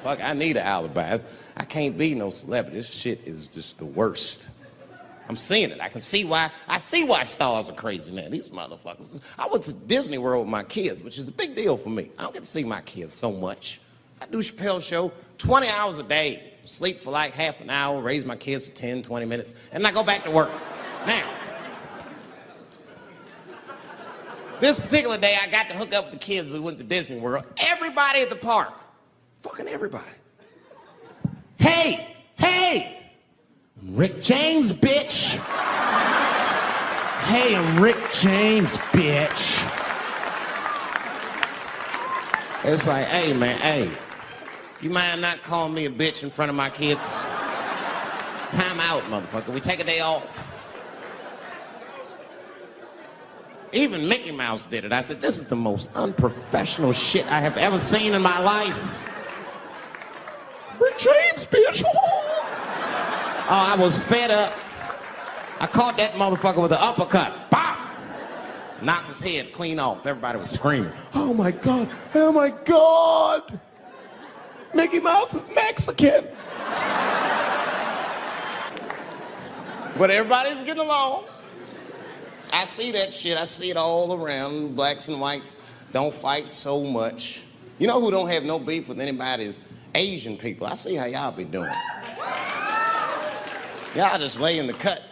fuck, I need an alibi. I can't be no celebrity. This shit is just the worst. I'm seeing it. I see why stars are crazy now. These motherfuckers. I went to Disney World with my kids, which is a big deal for me. I don't get to see my kids so much. I do Chappelle show 20 hours a day, sleep for like half an hour, raise my kids for 10, 20 minutes, and I go back to work. Now, this particular day, I got to hook up with the kids. We went to Disney World. Everybody at the park, fucking everybody. Hey, Rick James, bitch. Hey, I'm Rick James, bitch. It's like, hey, man, hey. You mind not calling me a bitch in front of my kids? Time out, motherfucker. We take a day off. Even Mickey Mouse did it. I said, this is the most unprofessional shit I have ever seen in my life. Rick James, bitch. Oh, I was fed up. I caught that motherfucker with an uppercut. Bop! Knocked his head clean off. Everybody was screaming. Oh my God, oh my God. Mickey Mouse is Mexican. But everybody's getting along. I see that shit. I see it all around. Blacks and whites don't fight so much. You know who don't have no beef with anybody is Asian people. I see how y'all be doing. Y'all just lay in the cut.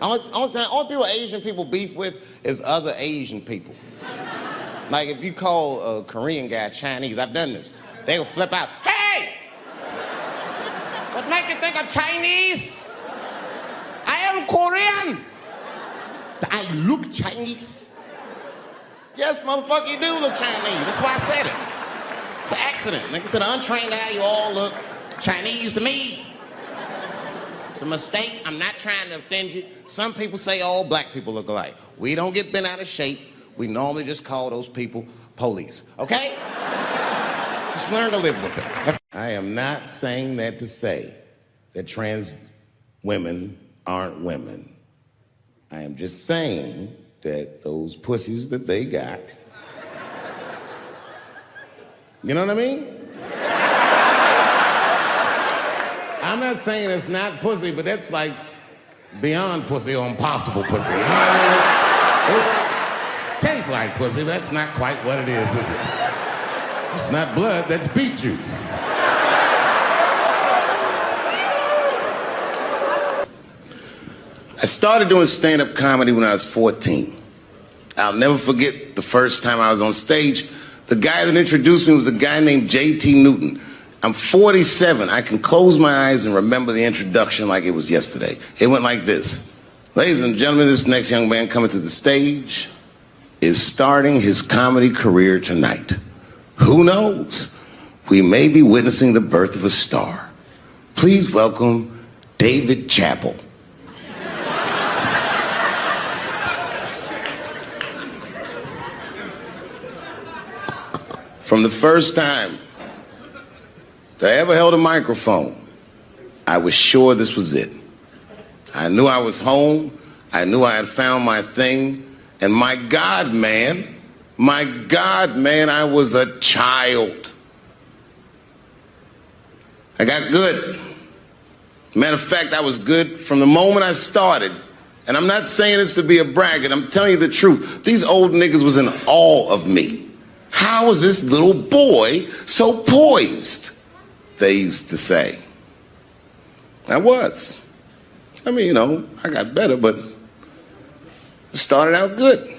Only people Asian people beef with is other Asian people. Like if you call a Korean guy Chinese, I've done this. They will flip out. Hey! What make you think I'm Chinese? I am Korean. I look Chinese. Yes, motherfucker, you do look Chinese. That's why I said it. It's an accident. Nigga, to the untrained eye, you all look Chinese to me. It's a mistake. I'm not trying to offend you. Some people say all black people look alike. We don't get bent out of shape. We normally just call those people police, okay? Just learn to live with it. I am not saying that to say that trans women aren't women. I am just saying that those pussies that they got, you know what I mean? I'm not saying it's not pussy, but that's like beyond pussy or impossible pussy. You know what I mean? It tastes like pussy, but that's not quite what it is it? It's not blood, that's beet juice. I started doing stand-up comedy when I was 14. I'll never forget the first time I was on stage. The guy that introduced me was a guy named J.T. Newton. I'm 47. I can close my eyes and remember the introduction like it was yesterday. It went like this. Ladies and gentlemen, this next young man coming to the stage is starting his comedy career tonight. Who knows? We may be witnessing the birth of a star. Please welcome David Chappelle. From the first time that I ever held a microphone, I was sure this was it. I knew I was home. I knew I had found my thing. And my God, man, I was a child. I got good. Matter of fact, I was good from the moment I started. And I'm not saying this to be a braggart. I'm telling you the truth. These old niggas was in awe of me. How is this little boy so poised? They used to say. I was. I mean, you know, I got better, but it started out good.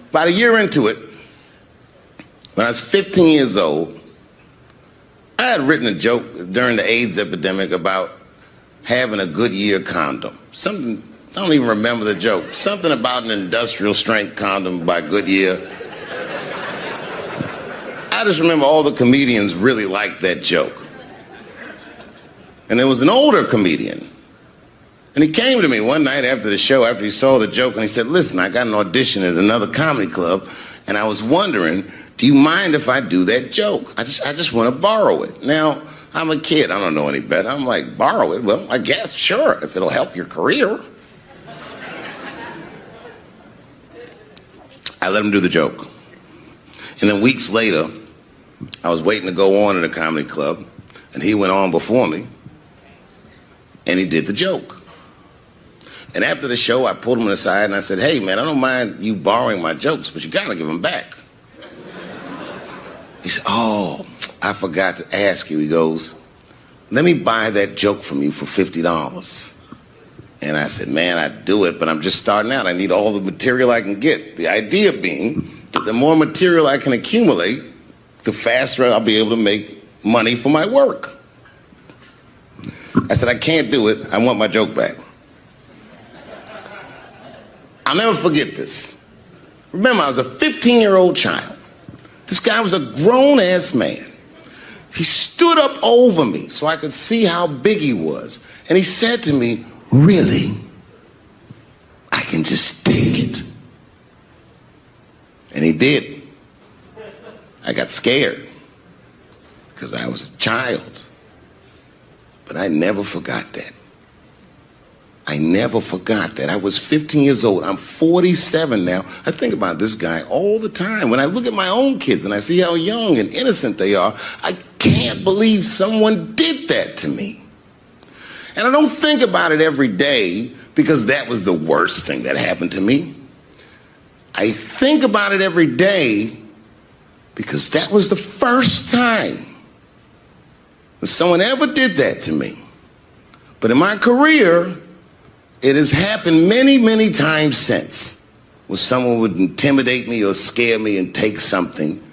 About a year into it, when I was 15 years old, I had written a joke during the AIDS epidemic about having a Goodyear condom. Something, I don't even remember the joke. Something about an industrial strength condom by Goodyear. I just remember all the comedians really liked that joke. And there was an older comedian. And he came to me one night after the show, after he saw the joke, and he said, listen, I got an audition at another comedy club, and I was wondering, do you mind if I do that joke? I just want to borrow it. Now, I'm a kid. I don't know any better. I'm like, borrow it? Well, I guess, sure, if it'll help your career. I let him do the joke. And then weeks later, I was waiting to go on in a comedy club, and he went on before me, and he did the joke. And after the show, I pulled him aside and I said, hey, man, I don't mind you borrowing my jokes, but you gotta give them back. He said, oh, I forgot to ask you. He goes, let me buy that joke from you for $50. And I said, man, I'd do it, but I'm just starting out. I need all the material I can get. The idea being that the more material I can accumulate, the faster I'll be able to make money for my work. I said, I can't do it. I want my joke back. I'll never forget this. Remember, I was a 15-year-old child. This guy was a grown-ass man. He stood up over me so I could see how big he was. And he said to me, really? I can just take it. And he did. I got scared because I was a child. But I never forgot that. I never forgot that. I was 15 years old. I'm 47 now. I think about this guy all the time. When I look at my own kids and I see how young and innocent they are, I can't believe someone did that to me. And I don't think about it every day because that was the worst thing that happened to me. I think about it every day because that was the first time that someone ever did that to me. But in my career, it has happened many, many times since, where someone would intimidate me or scare me and take something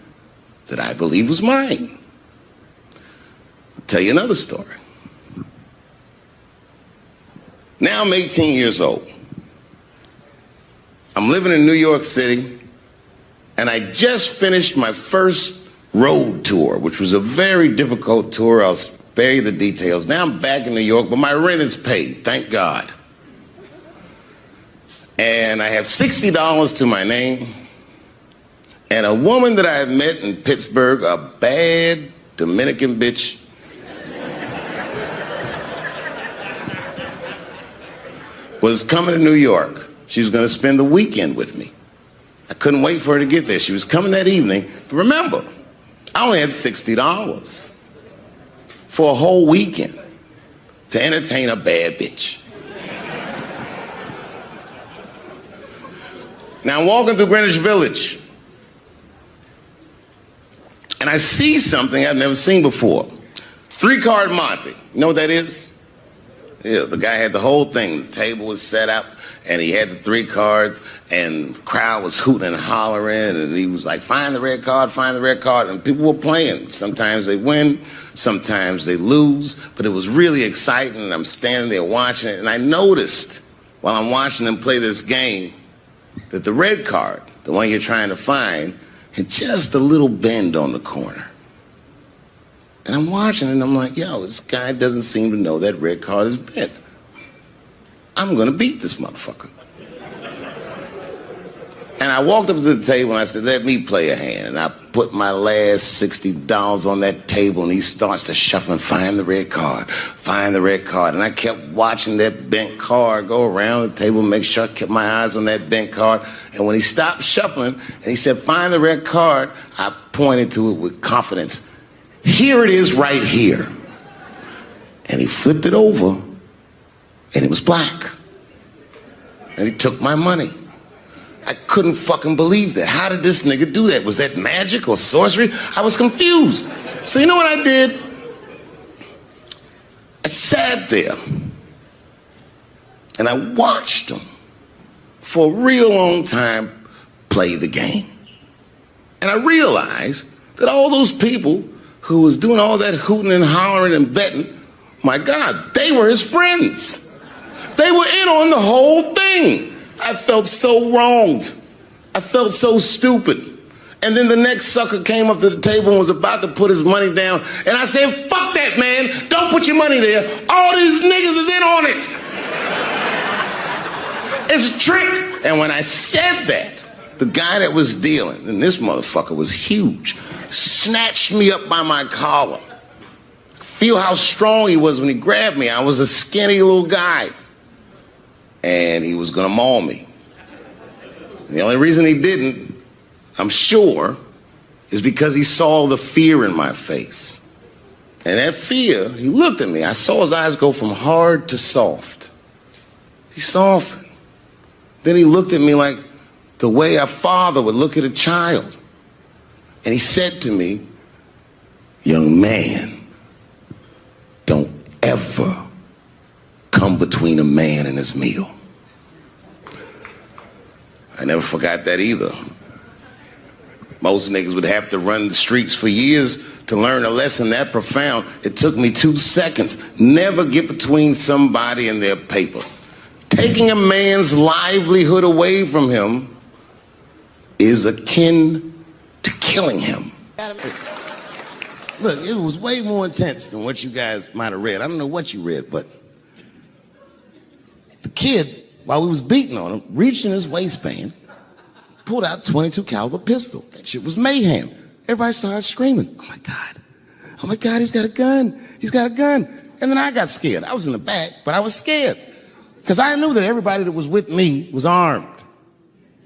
that I believe was mine. I'll tell you another story. Now I'm 18 years old. I'm living in New York City, and I just finished my first road tour, which was a very difficult tour. I'll spare you the details. Now I'm back in New York, but my rent is paid, thank God. And I have $60 to my name, and a woman that I had met in Pittsburgh, a bad Dominican bitch, was coming to New York. She was going to spend the weekend with me. I couldn't wait for her to get there. She was coming that evening. But remember, I only had $60 for a whole weekend to entertain a bad bitch. Now I'm walking through Greenwich Village, and I see something I've never seen before. 3-card Monte. You know what that is? Yeah, the guy had the whole thing. The table was set up, and he had the 3 cards, and the crowd was hooting and hollering, and he was like, find the red card, find the red card, and people were playing. Sometimes they win, sometimes they lose, but it was really exciting, and I'm standing there watching it, and I noticed while I'm watching them play this game that the red card, the one you're trying to find, had just a little bend on the corner. And I'm watching it, and I'm like, yo, this guy doesn't seem to know that red card is bent. I'm gonna beat this motherfucker. And I walked up to the table and I said, let me play a hand. And I put my last $60 on that table, and he starts to shuffle and find the red card, find the red card. And I kept watching that bent card go around the table, make sure I kept my eyes on that bent card. And when he stopped shuffling and he said, find the red card, I pointed to it with confidence. Here it is right here. And he flipped it over, and it was black. And he took my money. I couldn't fucking believe that. How did this nigga do that? Was that magic or sorcery? I was confused. So you know what I did? I sat there and I watched him for a real long time play the game. And I realized that all those people who was doing all that hooting and hollering and betting, my God, they were his friends. They were in on the whole thing. I felt so wronged. I felt so stupid. And then the next sucker came up to the table and was about to put his money down. And I said, fuck that, man. Don't put your money there. All these niggas is in on it. It's a trick. And when I said that, the guy that was dealing, and this motherfucker was huge, snatched me up by my collar. Feel how strong he was when he grabbed me. I was a skinny little guy. And he was gonna maul me. And the only reason he didn't, I'm sure, is because he saw the fear in my face. And that fear, he looked at me. I saw his eyes go from hard to soft. He softened. Then he looked at me like the way a father would look at a child. And he said to me, young man, don't ever come between a man and his meal. I never forgot that either. Most niggas would have to run the streets for years to learn a lesson that profound. It took me 2 seconds. Never get between somebody and their paper. Taking a man's livelihood away from him is akin to killing him. Look, it was way more intense than what you guys might have read. I don't know what you read, but the kid, while we was beating on him, reached in his waistband, pulled out a .22 caliber pistol. That shit was mayhem. Everybody started screaming, oh my God, he's got a gun. He's got a gun. And then I got scared. I was in the back, but I was scared because I knew that everybody that was with me was armed.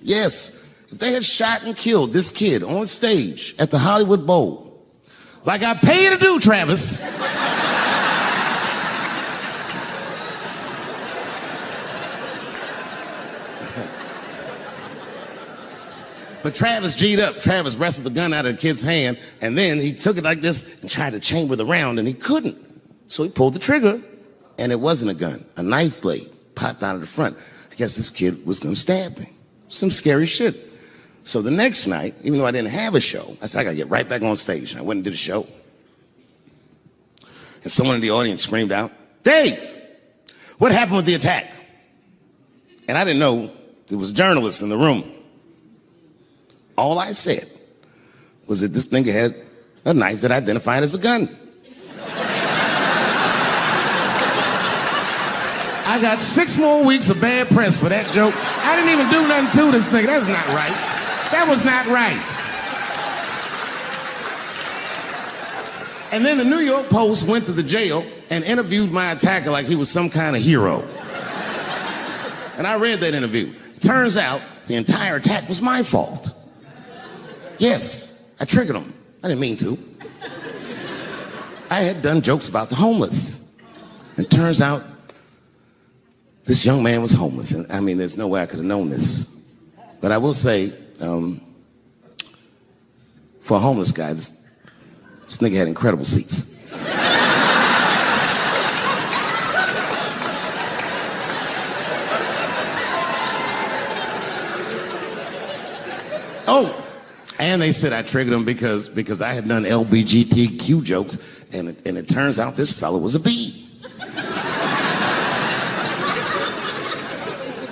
Yes, if they had shot and killed this kid on stage at the Hollywood Bowl, like I pay you to do, Travis, but Travis G'd up. Travis wrestled the gun out of the kid's hand, and then he took it like this and tried to chamber the round, and he couldn't. So he pulled the trigger, and it wasn't a gun. A knife blade popped out of the front. I guess this kid was gonna stab me. Some scary shit. So the next night, even though I didn't have a show, I said, I gotta get right back on stage. And I went and did a show. And someone in the audience screamed out, Dave, what happened with the attack? And I didn't know there was journalists in the room. All I said was that this nigga had a knife that identified as a gun. I got 6 more weeks of bad press for that joke. I didn't even do nothing to this nigga. That's not right. That was not right. And then the New York Post went to the jail and interviewed my attacker like he was some kind of hero. And I read that interview. It turns out the entire attack was my fault. Yes, I triggered him. I didn't mean to. I had done jokes about the homeless. And turns out this young man was homeless. And I mean, there's no way I could have known this. But I will say, for a homeless guy, this nigga had incredible seats. Oh, and they said I triggered him because I had done LBGTQ jokes, and it turns out this fella was a bee.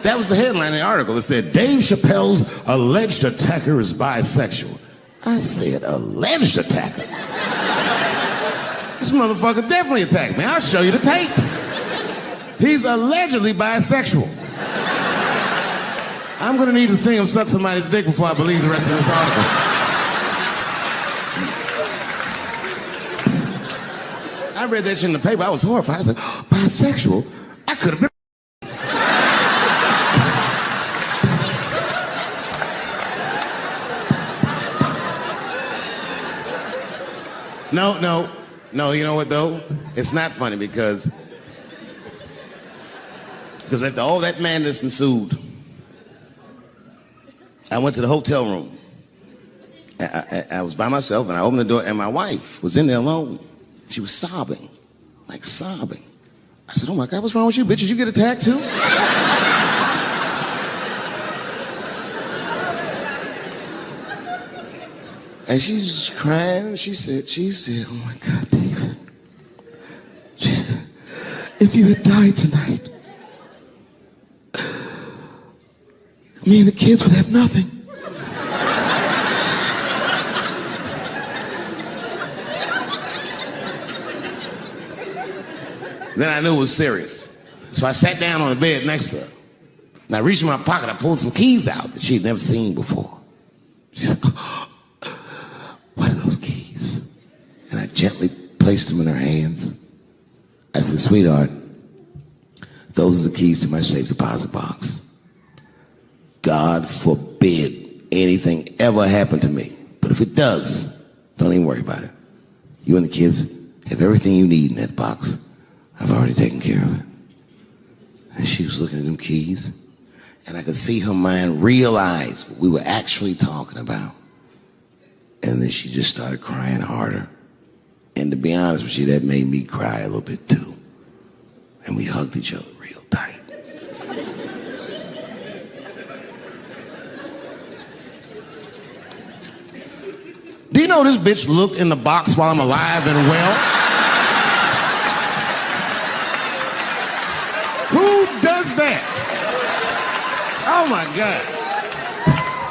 That was the headline in the article. It said, Dave Chappelle's alleged attacker is bisexual. I said, alleged attacker? This motherfucker definitely attacked me. I'll show you the tape. He's allegedly bisexual. I'm gonna need to see him suck somebody's dick before I believe the rest of this article. I read that shit in the paper. I was horrified. I said, oh, bisexual? I could have been. No, you know what though? It's not funny because after all that madness ensued, I went to the hotel room. I was by myself and I opened the door and my wife was in there alone. She was sobbing, like sobbing. I said, oh my God, what's wrong with you, bitch? Did you get attacked too? And she's crying. She said, oh my God, David. She said, if you had died tonight, me and the kids would have nothing. Then I knew it was serious. So I sat down on the bed next to her. And I reached in my pocket, I pulled some keys out that she'd never seen before. She said, what are those keys? And I gently placed them in her hands. I said, sweetheart, those are the keys to my safe deposit box. God forbid anything ever happened to me, but But if it does, don't even worry about it. You and the kids have everything you need in that box. I've already taken care of it. And she was looking at them keys, and I could see her mind realize what we were actually talking about. And then she just started crying harder. And to be honest with you, that made me cry a little bit too. And we hugged each other real tight. Do you know this bitch looked in the box while I'm alive and well? Who does that? Oh my God.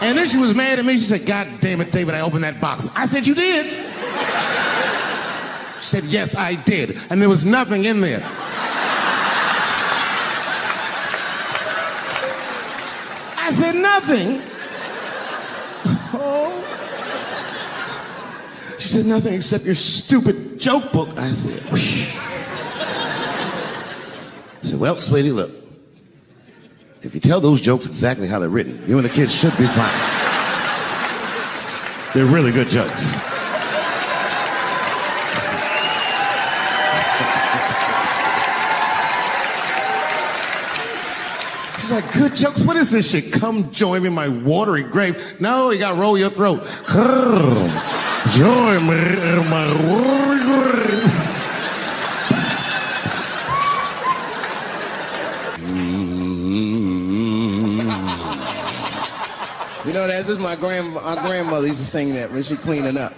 And then she was mad at me. She said, God damn it, David, I opened that box. I said, you did? She said, yes, I did. And there was nothing in there. I said, nothing? Oh. She said, nothing except your stupid joke book. I said, whoosh. I said, well, sweetie, look. If you tell those jokes exactly how they're written, you and the kids should be fine. They're really good jokes. She's like, good jokes? What is this shit? Come join me in my watery grave. No, you gotta roll your throat. Join me in my watery grave. You know, that's just our grandmother used to sing that when she cleaning up.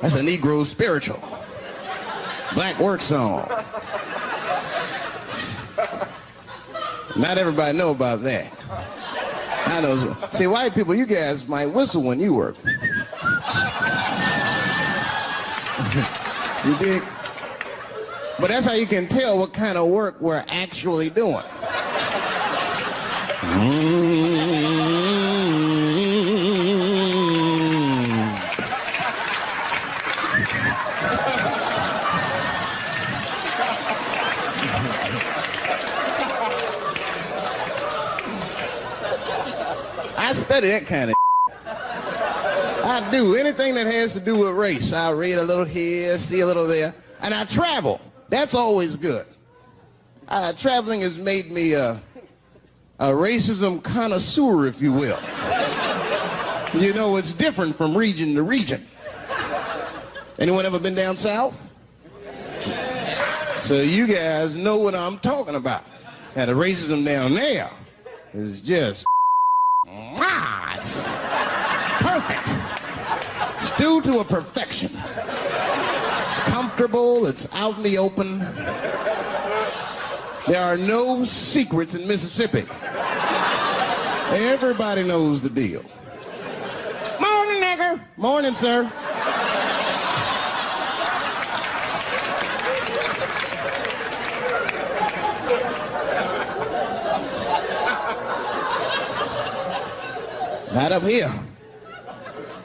That's a Negro spiritual. Black work song. Not everybody know about that. I know. See, white people, you guys might whistle when you work. You dig? But that's how you can tell what kind of work we're actually doing. I study that kind of I do. Anything that has to do with race. I read a little here, see a little there. And I travel. That's always good. Traveling has made me a racism connoisseur, if you will. You know, it's different from region to region. Anyone ever been down south? So you guys know what I'm talking about. And the racism down there is just, it's perfect. It's due to a perfection. It's comfortable, it's out in the open. There are no secrets in Mississippi. Everybody knows the deal. Morning, nigger. Morning, sir. Not up here.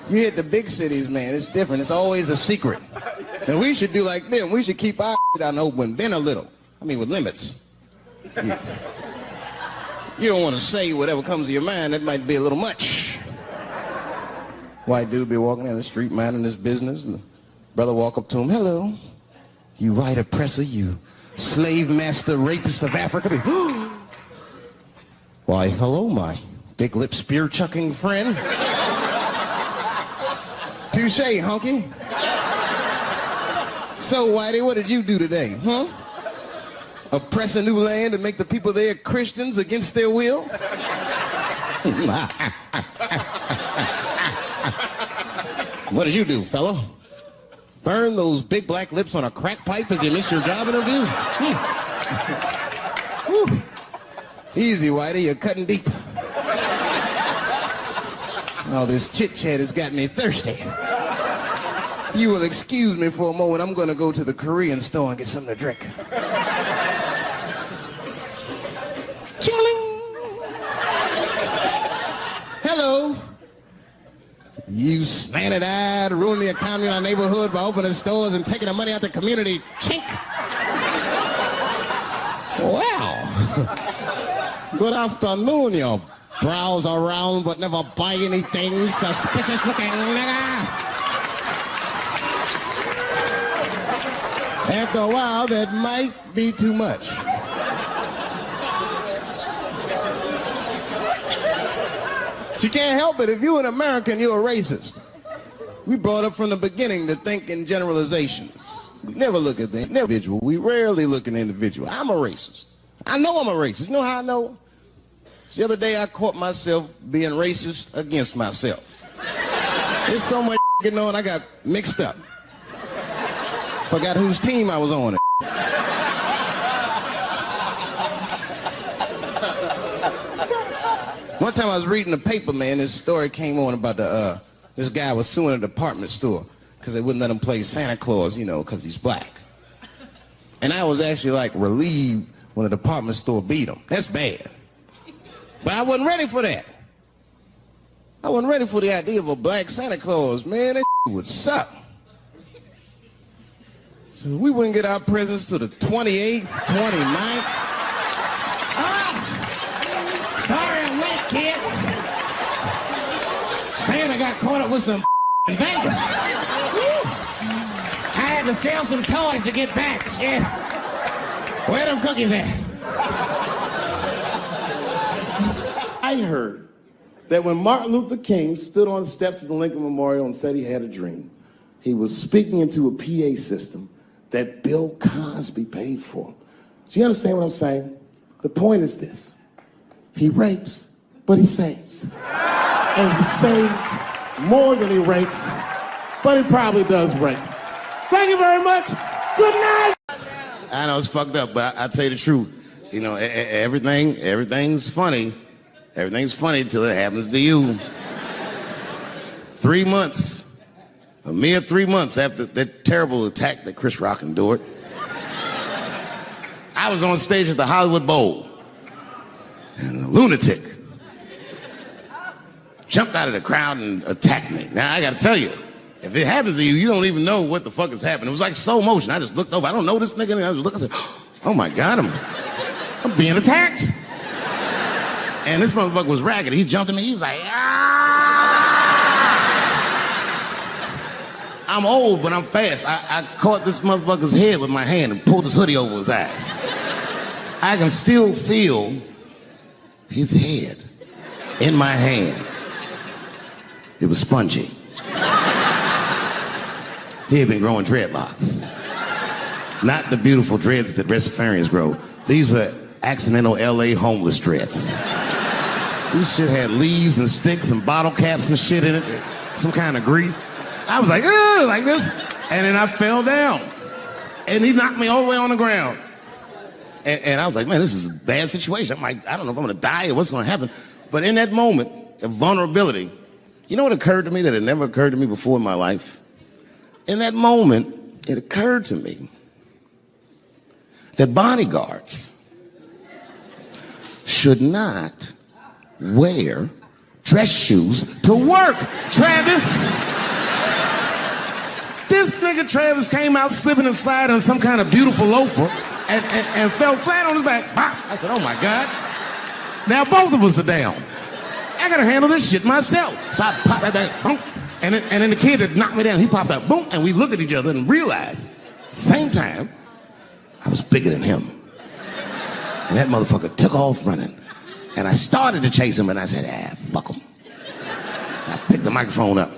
You hit the big cities, man. It's different. It's always a secret. And we should do like them. We should keep our out in the open, then a little. I mean, with limits. You don't want to say whatever comes to your mind. That might be a little much. White dude be walking down the street minding his business, and the brother walk up to him. Hello, you white oppressor, you slave master rapist of Africa. Why, hello, my big lip spear chucking friend. Touche, honky. So, Whitey, what did you do today, huh? Oppress a new land and make the people there Christians against their will? What did you do, fellow? Burn those big black lips on a crack pipe as you missed your job interview? Easy, Whitey, you're cutting deep. All this chit-chat has got me thirsty. You will excuse me for a moment. I'm going to go to the Korean store and get something to drink. Chilling. Hello. You slanted-eyed, ruining the economy in our neighborhood by opening stores and taking the money out the community. Chink. Wow. Good afternoon, you browse around but never buy anything. Suspicious looking nigga. After a while, that might be too much. But you can't help it. If you're an American, you're a racist. We brought up from the beginning to think in generalizations. We never look at the individual. We rarely look at the individual. I'm a racist. I know I'm a racist. You know how I know? The other day I caught myself being racist against myself. There's so much going on, I got mixed up. Forgot whose team I was on. One time I was reading the paper, man, this story came on about this guy was suing a department store because they wouldn't let him play Santa Claus, you know, because he's black. And I was actually like relieved when the department store beat him. That's bad. But I wasn't ready for that. I wasn't ready for the idea of a black Santa Claus, man. That would suck. So we wouldn't get our presents to the 28th, 29th. Sorry I'm late, kids. Santa got caught up with some in Vegas. I had to sell some toys to get back, shit. Where them cookies at? I heard that when Martin Luther King stood on the steps of the Lincoln Memorial and said he had a dream, he was speaking into a PA system that Bill Cosby paid for. Do you understand what I'm saying? The point is this. He rapes, but he saves. And he saves more than he rapes, but he probably does rape. Thank you very much. Good night. I know it's fucked up, but I tell you the truth. You know, everything's funny. Everything's funny until it happens to you. 3 months, a mere 3 months after that terrible attack that Chris Rock endured, I was on stage at the Hollywood Bowl, and a lunatic jumped out of the crowd and attacked me. Now, I gotta tell you, if it happens to you, you don't even know what the fuck is happening. It was like slow motion. I just looked over. I don't know this nigga. And I just looked and said, oh my God, I'm being attacked. And this motherfucker was ragged. He jumped at me. He was like, ah! I'm old, but I'm fast. I caught this motherfucker's head with my hand and pulled his hoodie over his eyes. I can still feel his head in my hand. It was spongy. He had been growing dreadlocks. Not the beautiful dreads that breastfarians grow. These were accidental LA homeless dreads. This shit had leaves and sticks and bottle caps and shit in it. Some kind of grease. I was like, ugh, like this. And then I fell down. And he knocked me all the way on the ground. And I was like, man, this is a bad situation. I'm like, I don't know if I'm going to die or what's going to happen. But in that moment of vulnerability, you know what occurred to me that had never occurred to me before in my life? In that moment, it occurred to me that bodyguards should not wear dress shoes to work, Travis. This nigga Travis came out slipping and sliding on some kind of beautiful loafer and fell flat on his back. I said, oh my God. Now both of us are down. I gotta handle this shit myself. So I popped that back, boom. And then the kid that knocked me down, he popped out, boom. And we looked at each other and realized, at the same time, I was bigger than him. And that motherfucker took off running. And I started to chase him, and I said, fuck him. And I picked the microphone up.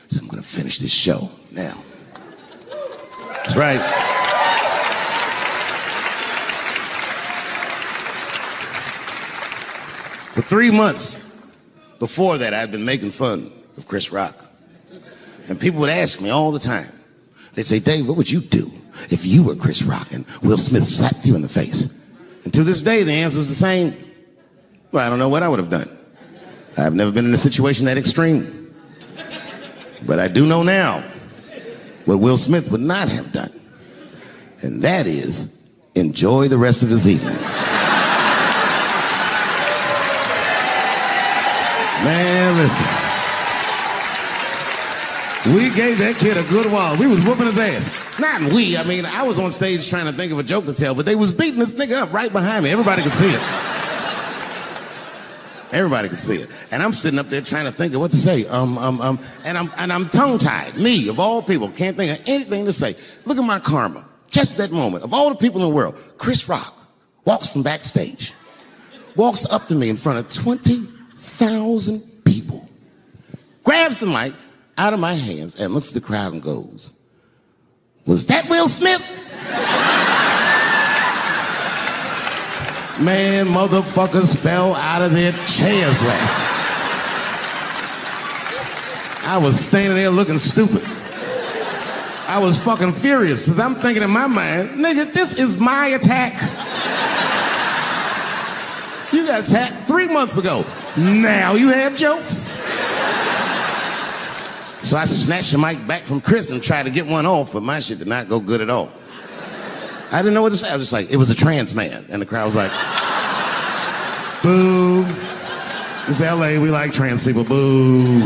So I'm gonna finish this show now. That's right. For 3 months before that, I'd been making fun of Chris Rock. And people would ask me all the time. They'd say, Dave, what would you do if you were Chris Rock and Will Smith slapped you in the face? And to this day, the answer is the same. Well, I don't know what I would have done. I've never been in a situation that extreme. But I do know now what Will Smith would not have done. And that is enjoy the rest of his evening. Man, listen. We gave that kid a good while. We was whooping his ass. Not we, I mean, I was on stage trying to think of a joke to tell, but they was beating this nigga up right behind me. Everybody could see it. Everybody could see it. And I'm sitting up there trying to think of what to say. And I'm tongue-tied. Me, of all people, can't think of anything to say. Look at my karma. Just that moment. Of all the people in the world, Chris Rock walks from backstage, walks up to me in front of 20,000 people, grabs the mic out of my hands and looks at the crowd and goes, "Was that Will Smith?" Man, motherfuckers fell out of their chairs laughing. I was standing there looking stupid. I was fucking furious because I'm thinking in my mind, nigga, this is my attack. You got attacked 3 months ago. Now you have jokes. So I snatched the mic back from Chris and tried to get one off, but my shit did not go good at all. I didn't know what to say. I was just like, it was a trans man. And the crowd was like, boo. It's LA, we like trans people, boo.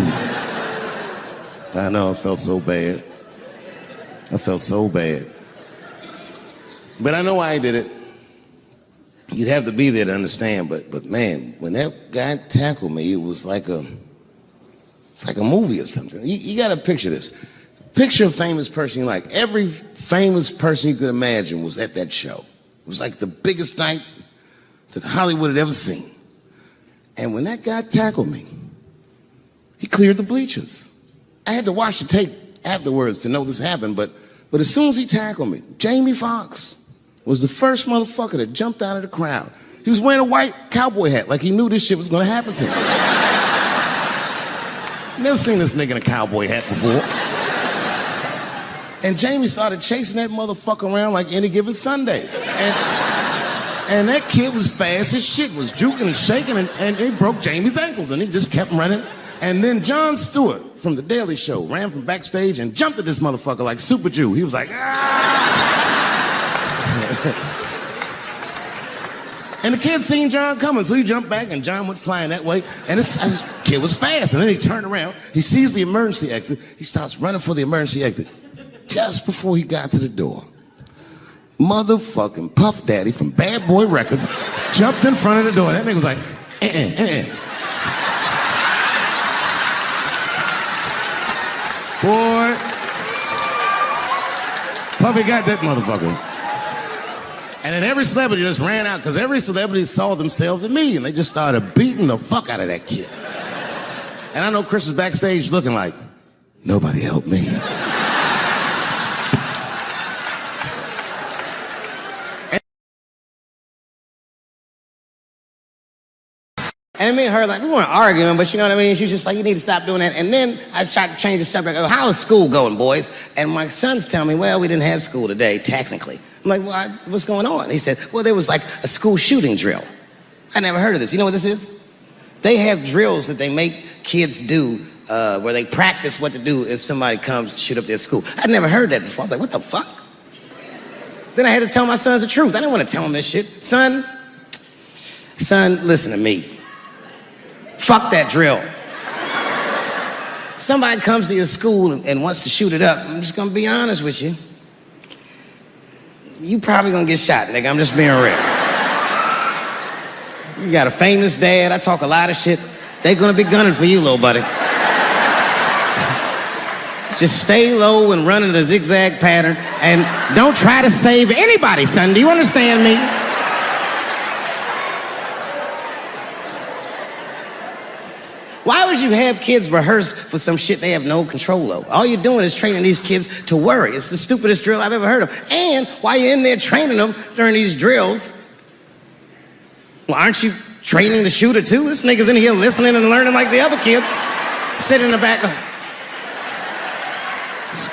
I know, I felt so bad. I felt so bad. But I know why I did it. You'd have to be there to understand, but man, when that guy tackled me, it was like it's like a movie or something. You gotta picture this. Picture a famous person you like. Every famous person you could imagine was at that show. It was like the biggest night that Hollywood had ever seen. And when that guy tackled me, he cleared the bleachers. I had to watch the tape afterwards to know this happened, but as soon as he tackled me, Jamie Foxx was the first motherfucker that jumped out of the crowd. He was wearing a white cowboy hat like he knew this shit was gonna happen to him. Never seen this nigga in a cowboy hat before. And Jamie started chasing that motherfucker around like any given Sunday. And that kid was fast as shit, was juking and shaking, and he broke Jamie's ankles, and he just kept running. And then Jon Stewart from The Daily Show ran from backstage and jumped at this motherfucker like Super Jew. He was like, ah! And the kid seen John coming, so he jumped back, and John went flying that way. And this kid was fast. And then he turned around. He sees the emergency exit. He starts running for the emergency exit. Just before he got to the door, motherfucking Puff Daddy from Bad Boy Records jumped in front of the door. That nigga was like, Boy, Puffy got that motherfucker. And then every celebrity just ran out because every celebrity saw themselves in me, and they just started beating the fuck out of that kid. And I know Chris was backstage looking like, nobody helped me. And me and her, like, we weren't arguing, but you know what I mean? She was just like, you need to stop doing that. And then I tried to change the subject. I go, how is school going, boys? And my sons tell me, well, we didn't have school today, technically. I'm like, well, what's going on? He said, well, there was like a school shooting drill. I never heard of this. You know what this is? They have drills that they make kids do where they practice what to do if somebody comes to shoot up their school. I'd never heard that before. I was like, what the fuck? Then I had to tell my sons the truth. I didn't want to tell them this shit. Son, listen to me. Fuck that drill. Somebody comes to your school and wants to shoot it up, I'm just gonna be honest with you. You probably gonna get shot, nigga. I'm just being real. You got a famous dad. I talk a lot of shit. They're gonna be gunning for you, little buddy. Just stay low and run in a zigzag pattern and don't try to save anybody, son. Do you understand me? Why would you have kids rehearse for some shit they have no control over? All you're doing is training these kids to worry. It's the stupidest drill I've ever heard of. And while you're in there training them during these drills, well, aren't you training the shooter too? This nigga's in here listening and learning like the other kids. Sitting in the back.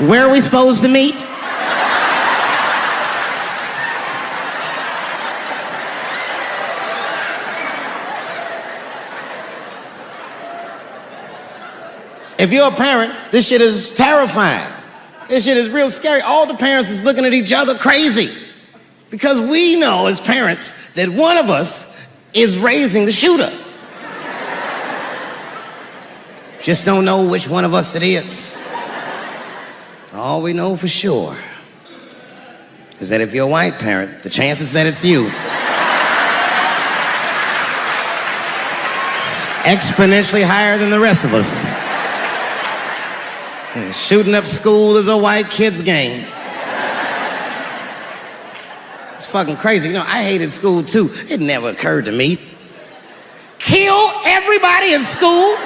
Where are we supposed to meet? If you're a parent, this shit is terrifying. This shit is real scary. All the parents is looking at each other crazy. Because we know as parents that one of us is raising the shooter. Just don't know which one of us it is. All we know for sure is that if you're a white parent, the chances that it's you exponentially higher than the rest of us. Shooting up school is a white kid's game. It's fucking crazy. You know, I hated school too. It never occurred to me. Kill everybody in school?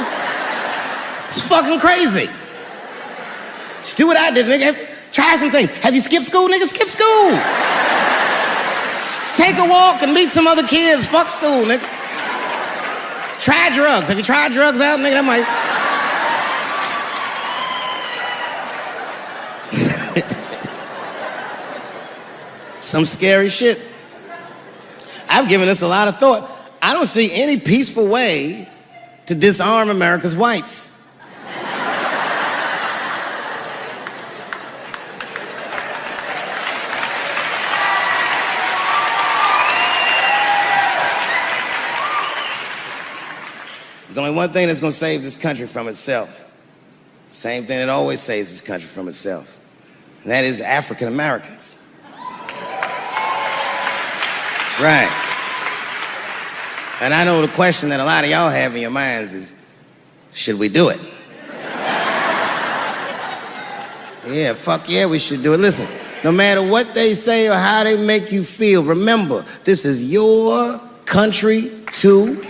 It's fucking crazy. Just do what I did, nigga. Try some things. Have you skipped school, nigga? Skip school. Take a walk and meet some other kids. Fuck school, nigga. Try drugs. Have you tried drugs out, nigga? That might... Some scary shit. I've given this a lot of thought. I don't see any peaceful way to disarm America's whites. There's only one thing that's going to save this country from itself. Same thing that always saves this country from itself. And that is African Americans. Right. And I know the question that a lot of y'all have in your minds is, should we do it? Yeah, fuck yeah, we should do it. Listen, no matter what they say or how they make you feel, remember, this is your country too.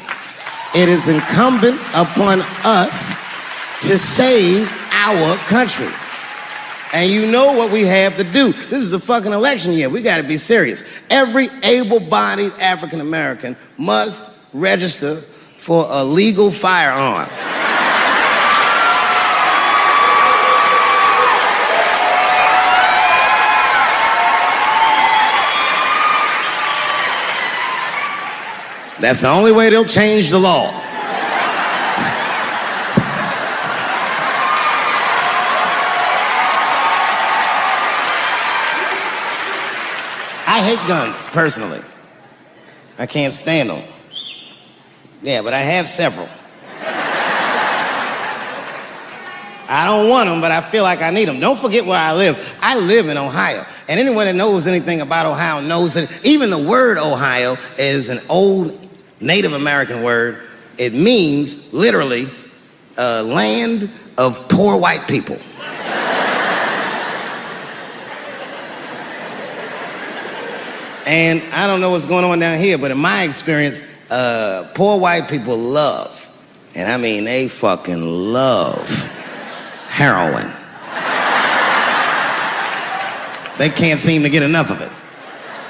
It is incumbent upon us to save our country. And you know what we have to do. This is a fucking election year. We gotta be serious. Every able-bodied African American must register for a legal firearm. That's the only way they'll change the law. I hate guns, personally. I can't stand them. Yeah, but I have several. I don't want them, but I feel like I need them. Don't forget where I live. I live in Ohio. And anyone that knows anything about Ohio knows that even the word Ohio is an old Native American word. It means, literally, land of poor white people. And I don't know what's going on down here, but in my experience, poor white people love, and I mean they fucking love, heroin. They can't seem to get enough of it.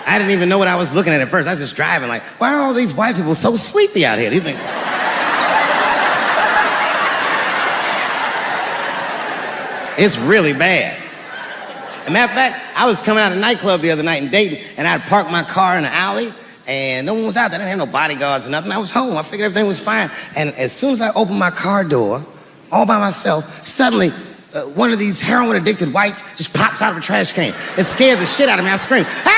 I didn't even know what I was looking at first. I was just driving like, why are all these white people so sleepy out here? These things... It's really bad. As a matter of fact, I was coming out of a nightclub the other night in Dayton, and I'd parked my car in the alley, and no one was out there. I didn't have no bodyguards or nothing. I was home. I figured everything was fine. And as soon as I opened my car door, all by myself, suddenly one of these heroin-addicted whites just pops out of a trash can. It scared the shit out of me. I screamed, ah!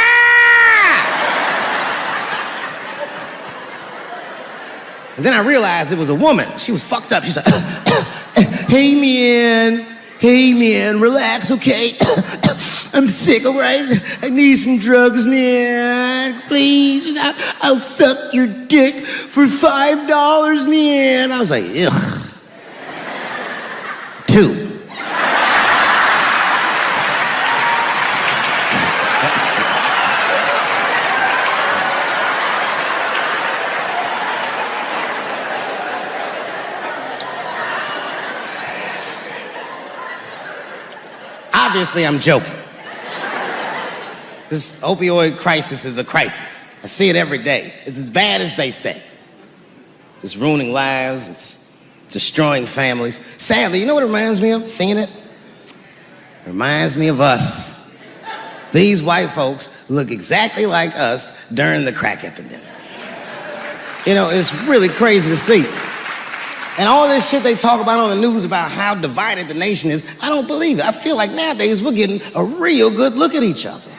And then I realized it was a woman. She was fucked up. She's like, hey, man, relax, okay? I'm sick, all right? I need some drugs, man. Please, I'll suck your dick for $5, man. I was like, ugh. 2. Obviously, I'm joking. This opioid crisis is a crisis. I see it every day. It's as bad as they say. It's ruining lives. It's destroying families. Sadly, you know what it reminds me of, seeing it? It reminds me of us. These white folks look exactly like us during the crack epidemic. You know, it's really crazy to see. And all this shit they talk about on the news about how divided the nation is, I don't believe it. I feel like nowadays we're getting a real good look at each other.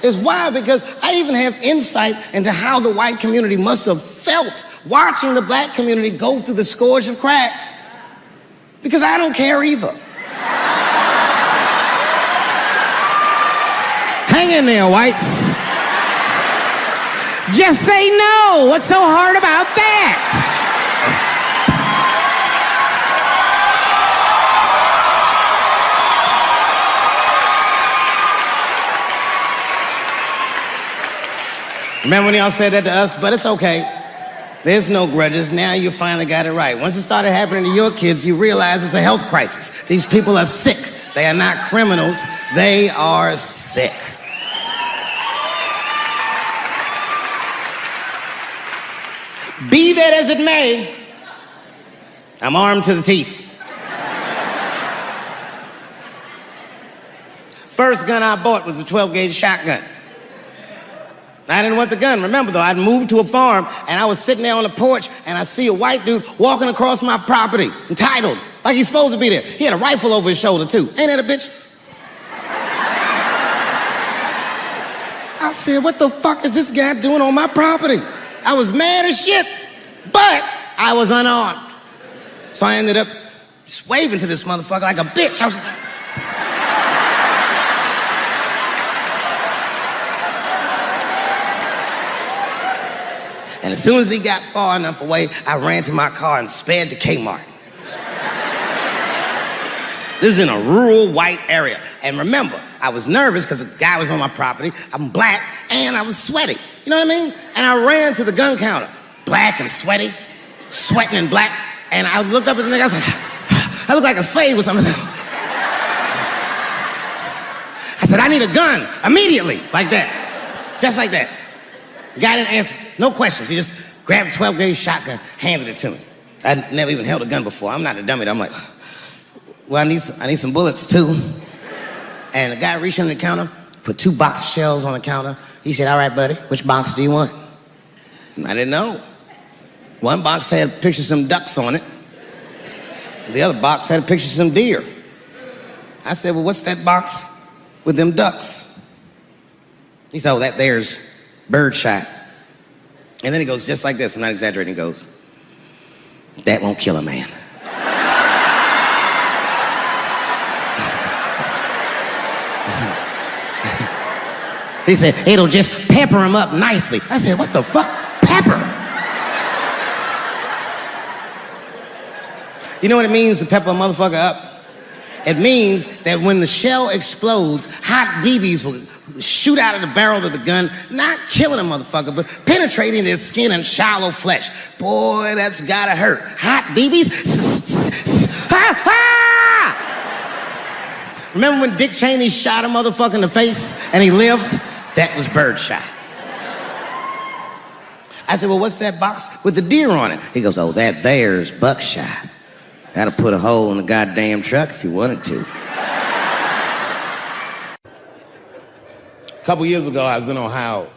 It's wild because I even have insight into how the white community must have felt watching the black community go through the scourge of crack. Because I don't care either. Hang in there, whites. Just say no. What's so hard about that? Remember when y'all said that to us? But it's okay. There's no grudges. Now you finally got it right. Once it started happening to your kids, you realize it's a health crisis. These people are sick. They are not criminals. They are sick. Be that as it may, I'm armed to the teeth. First gun I bought was a 12-gauge shotgun. I didn't want the gun. Remember, though, I'd moved to a farm, and I was sitting there on the porch, and I see a white dude walking across my property, entitled, like he's supposed to be there. He had a rifle over his shoulder, too. Ain't that a bitch? I said, what the fuck is this guy doing on my property? I was mad as shit, but I was unarmed. So I ended up just waving to this motherfucker like a bitch. I was just like... And as soon as he got far enough away, I ran to my car and sped to Kmart. This is in a rural white area. And remember, I was nervous because a guy was on my property, I'm black, and I was sweaty. You know what I mean? And I ran to the gun counter, black and sweaty, sweating and black, and I looked up at the nigga, I was like, I look like a slave or something. I said, I need a gun, immediately, like that, just like that. The guy didn't answer, no questions. He just grabbed a 12-gauge shotgun, handed it to me. I'd never even held a gun before. I'm not a dummy. I'm like, well, I need some bullets too. And the guy reached under the counter, put 2 box of shells on the counter. He said, all right, buddy, which box do you want? And I didn't know. One box had a picture of some ducks on it. The other box had a picture of some deer. I said, well, what's that box with them ducks? He said, oh, that there's birdshot. And then he goes just like this, I'm not exaggerating, he goes, that won't kill a man. He said, it'll just pepper him up nicely. I said, what the fuck? Pepper? You know what it means to pepper a motherfucker up? It means that when the shell explodes, hot BBs will shoot out of the barrel of the gun, not killing a motherfucker, but penetrating their skin and shallow flesh. Boy, that's gotta hurt. Hot BBs? Ha, ha! Remember when Dick Cheney shot a motherfucker in the face and he lived? That was birdshot. I said, well, what's that box with the deer on it? He goes, oh, that there's buckshot. That'll put a hole in the goddamn truck if you wanted to. A couple years ago, I was in Ohio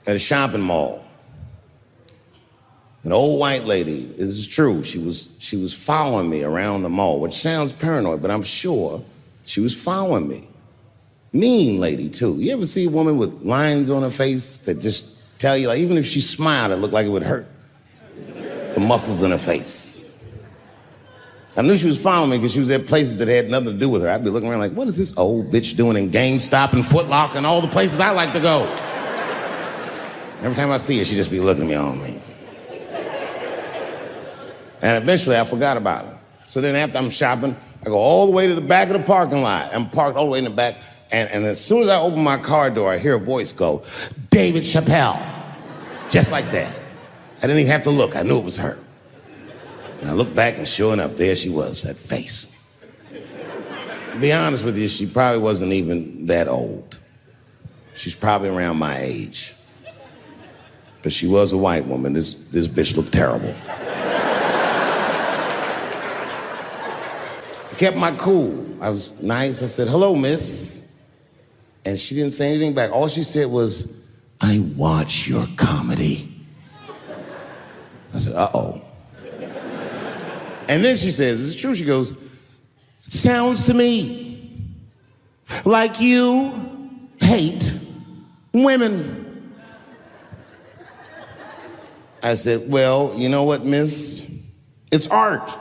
at a shopping mall. An old white lady, this is true, she was following me around the mall, which sounds paranoid, but I'm sure she was following me. Mean lady, too. You ever see a woman with lines on her face that just tell you, like, even if she smiled, it looked like it would hurt the muscles in her face? I knew she was following me because she was at places that had nothing to do with her. I'd be looking around like, what is this old bitch doing in GameStop and Foot Locker and all the places I like to go? Every time I see her, she'd just be looking at me on me. And eventually, I forgot about her. So then after I'm shopping, I go all the way to the back of the parking lot. I'm parked all the way in the back. And as soon as I open my car door, I hear a voice go, David Chappelle. Just like that. I didn't even have to look. I knew it was her. And I looked back, and sure enough, there she was, that face. To be honest with you, she probably wasn't even that old. She's probably around my age. But she was a white woman. This bitch looked terrible. I kept my cool. I was nice. I said, hello, miss. And she didn't say anything back. All she said was, I watch your comedy. I said, uh-oh. And then she says, it's true, she goes, it sounds to me like you hate women. I said, well, you know what, miss? It's art.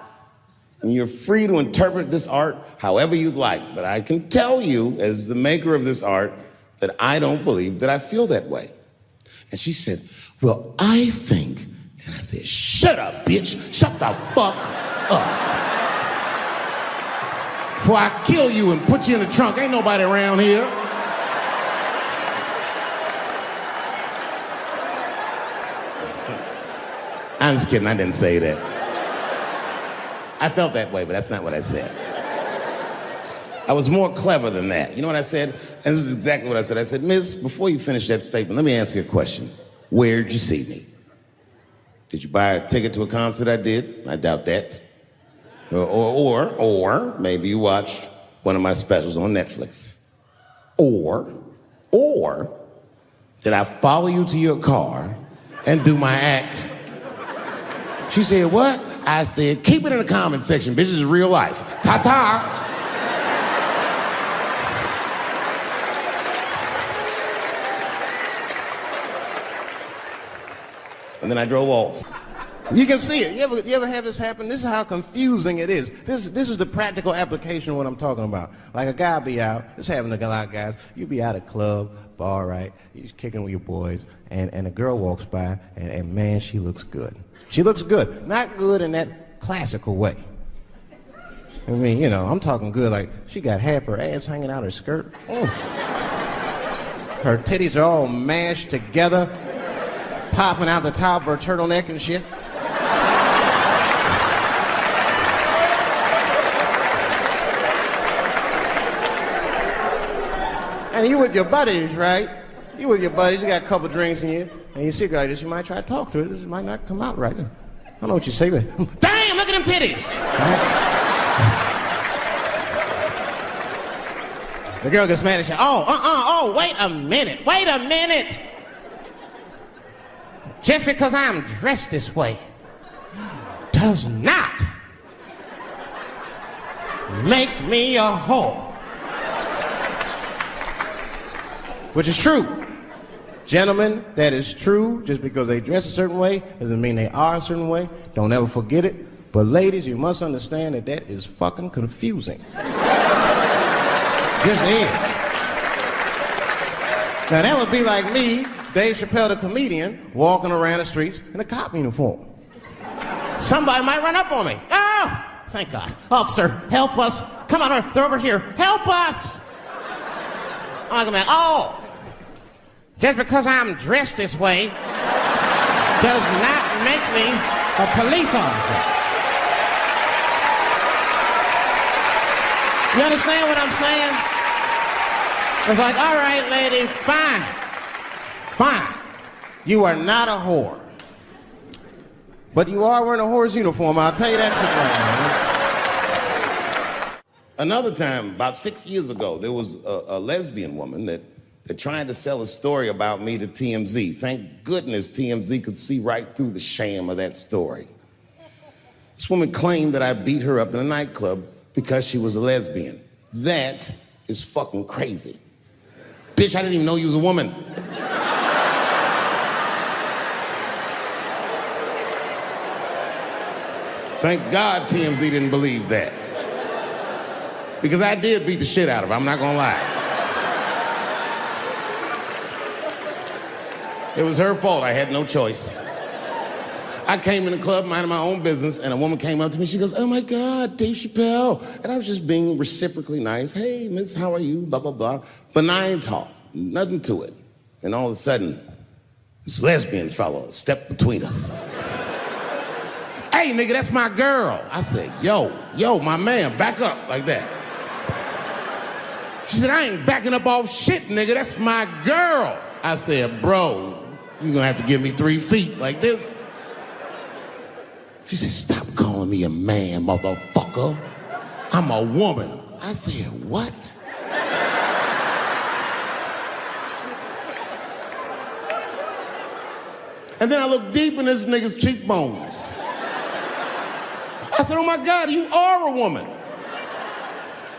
And you're free to interpret this art however you'd like. But I can tell you, as the maker of this art, that I don't believe that I feel that way. And she said, well, I think, and I said, shut up, bitch. Shut the fuck up. Before I kill you and put you in the trunk, ain't nobody around here. I'm just kidding, I didn't say that. I felt that way, but that's not what I said. I was more clever than that. You know what I said? And this is exactly what I said. I said, Miss, before you finish that statement, let me ask you a question. Where'd you see me? Did you buy a ticket to a concert I did? I doubt that. Or maybe you watched one of my specials on Netflix. Or did I follow you to your car and do my act? She said, what? I said, keep it in the comment section, bitch, this is real life. Ta-ta! And then I drove off. You can see it. You ever have this happen? This is how confusing it is. This is the practical application of what I'm talking about. Like a guy be out, this happens to a lot of guys, you be at a club, bar, right? You're kicking with your boys, and a girl walks by, and man, she looks good. She looks good. Not good in that classical way. I mean, you know, I'm talking good, like she got half her ass hanging out her skirt. Her titties are all mashed together, popping out the top of her turtleneck and shit. And you with your buddies, right? You with your buddies, you got a couple drinks in you, and you see a girl like this, you might try to talk to her. This might not come out right. I don't know what you say, but damn, look at them titties! Right? The girl gets mad and she, wait a minute. Just because I'm dressed this way does not make me a whore. Which is true. Gentlemen, that is true. Just because they dress a certain way doesn't mean they are a certain way. Don't ever forget it. But ladies, you must understand that that is fucking confusing. Just is. Now that would be like me, Dave Chappelle the comedian, walking around the streets in a cop uniform. Somebody might run up on me. Oh, thank God. Officer, help us. Come on, they're over here. Help us. I'm like, oh, just because I'm dressed this way does not make me a police officer. You understand what I'm saying? It's like, all right, lady, fine. You are not a whore. But you are wearing a whore's uniform, I'll tell you that shit right now. Another time, about 6 years ago, there was a lesbian woman that tried to sell a story about me to TMZ. Thank goodness TMZ could see right through the sham of that story. This woman claimed that I beat her up in a nightclub because she was a lesbian. That is fucking crazy. Bitch, I didn't even know you was a woman. Thank God TMZ didn't believe that. Because I did beat the shit out of her, I'm not gonna lie. It was her fault, I had no choice. I came in the club minding my own business, and a woman came up to me, she goes, oh my God, Dave Chappelle. And I was just being reciprocally nice. Hey, miss, how are you? Blah, blah, blah. Benign talk, nothing to it. And all of a sudden, this lesbian fellow stepped between us. Hey, nigga, that's my girl. I said, yo, my man, back up, like that. She said, I ain't backing up off shit, nigga, that's my girl. I said, bro, you're gonna have to give me 3 feet like this. She said, stop calling me a man, motherfucker. I'm a woman. I said, what? And then I looked deep in this nigga's cheekbones. I said, oh my God, you are a woman.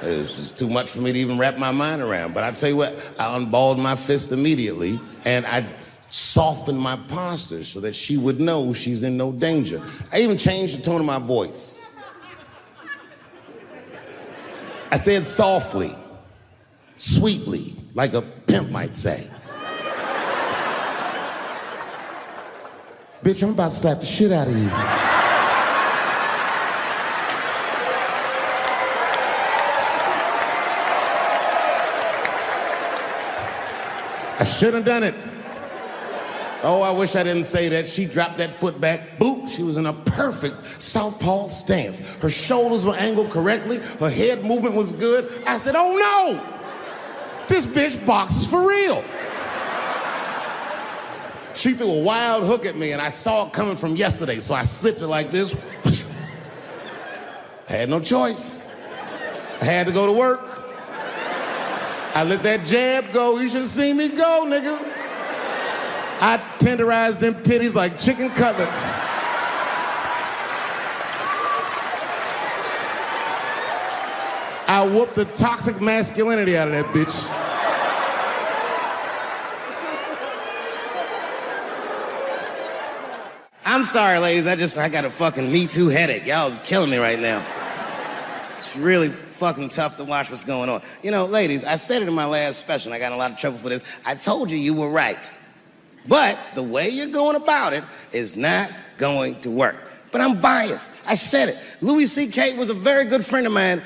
It was just too much for me to even wrap my mind around. But I tell you what, I unballed my fist immediately, and I softened my posture so that she would know she's in no danger. I even changed the tone of my voice. I said softly, sweetly, like a pimp might say. Bitch, I'm about to slap the shit out of you. I shouldn't have done it. Oh, I wish I didn't say that. She dropped that foot back. Boop. She was in a perfect southpaw stance. Her shoulders were angled correctly. Her head movement was good. I said, oh no! This bitch boxes for real. She threw a wild hook at me and I saw it coming from yesterday, so I slipped it like this. I had no choice. I had to go to work. I let that jab go. You should have seen me go, nigga. I tenderized them titties like chicken cutlets. I whooped the toxic masculinity out of that bitch. I'm sorry, ladies. I got a fucking Me Too headache. Y'all is killing me right now. It's really fucking tough to watch what's going on. You know, ladies, I said it in my last special, and I got in a lot of trouble for this. I told you were right. But the way you're going about it is not going to work. But I'm biased. I said it. Louis C.K. was a very good friend of mine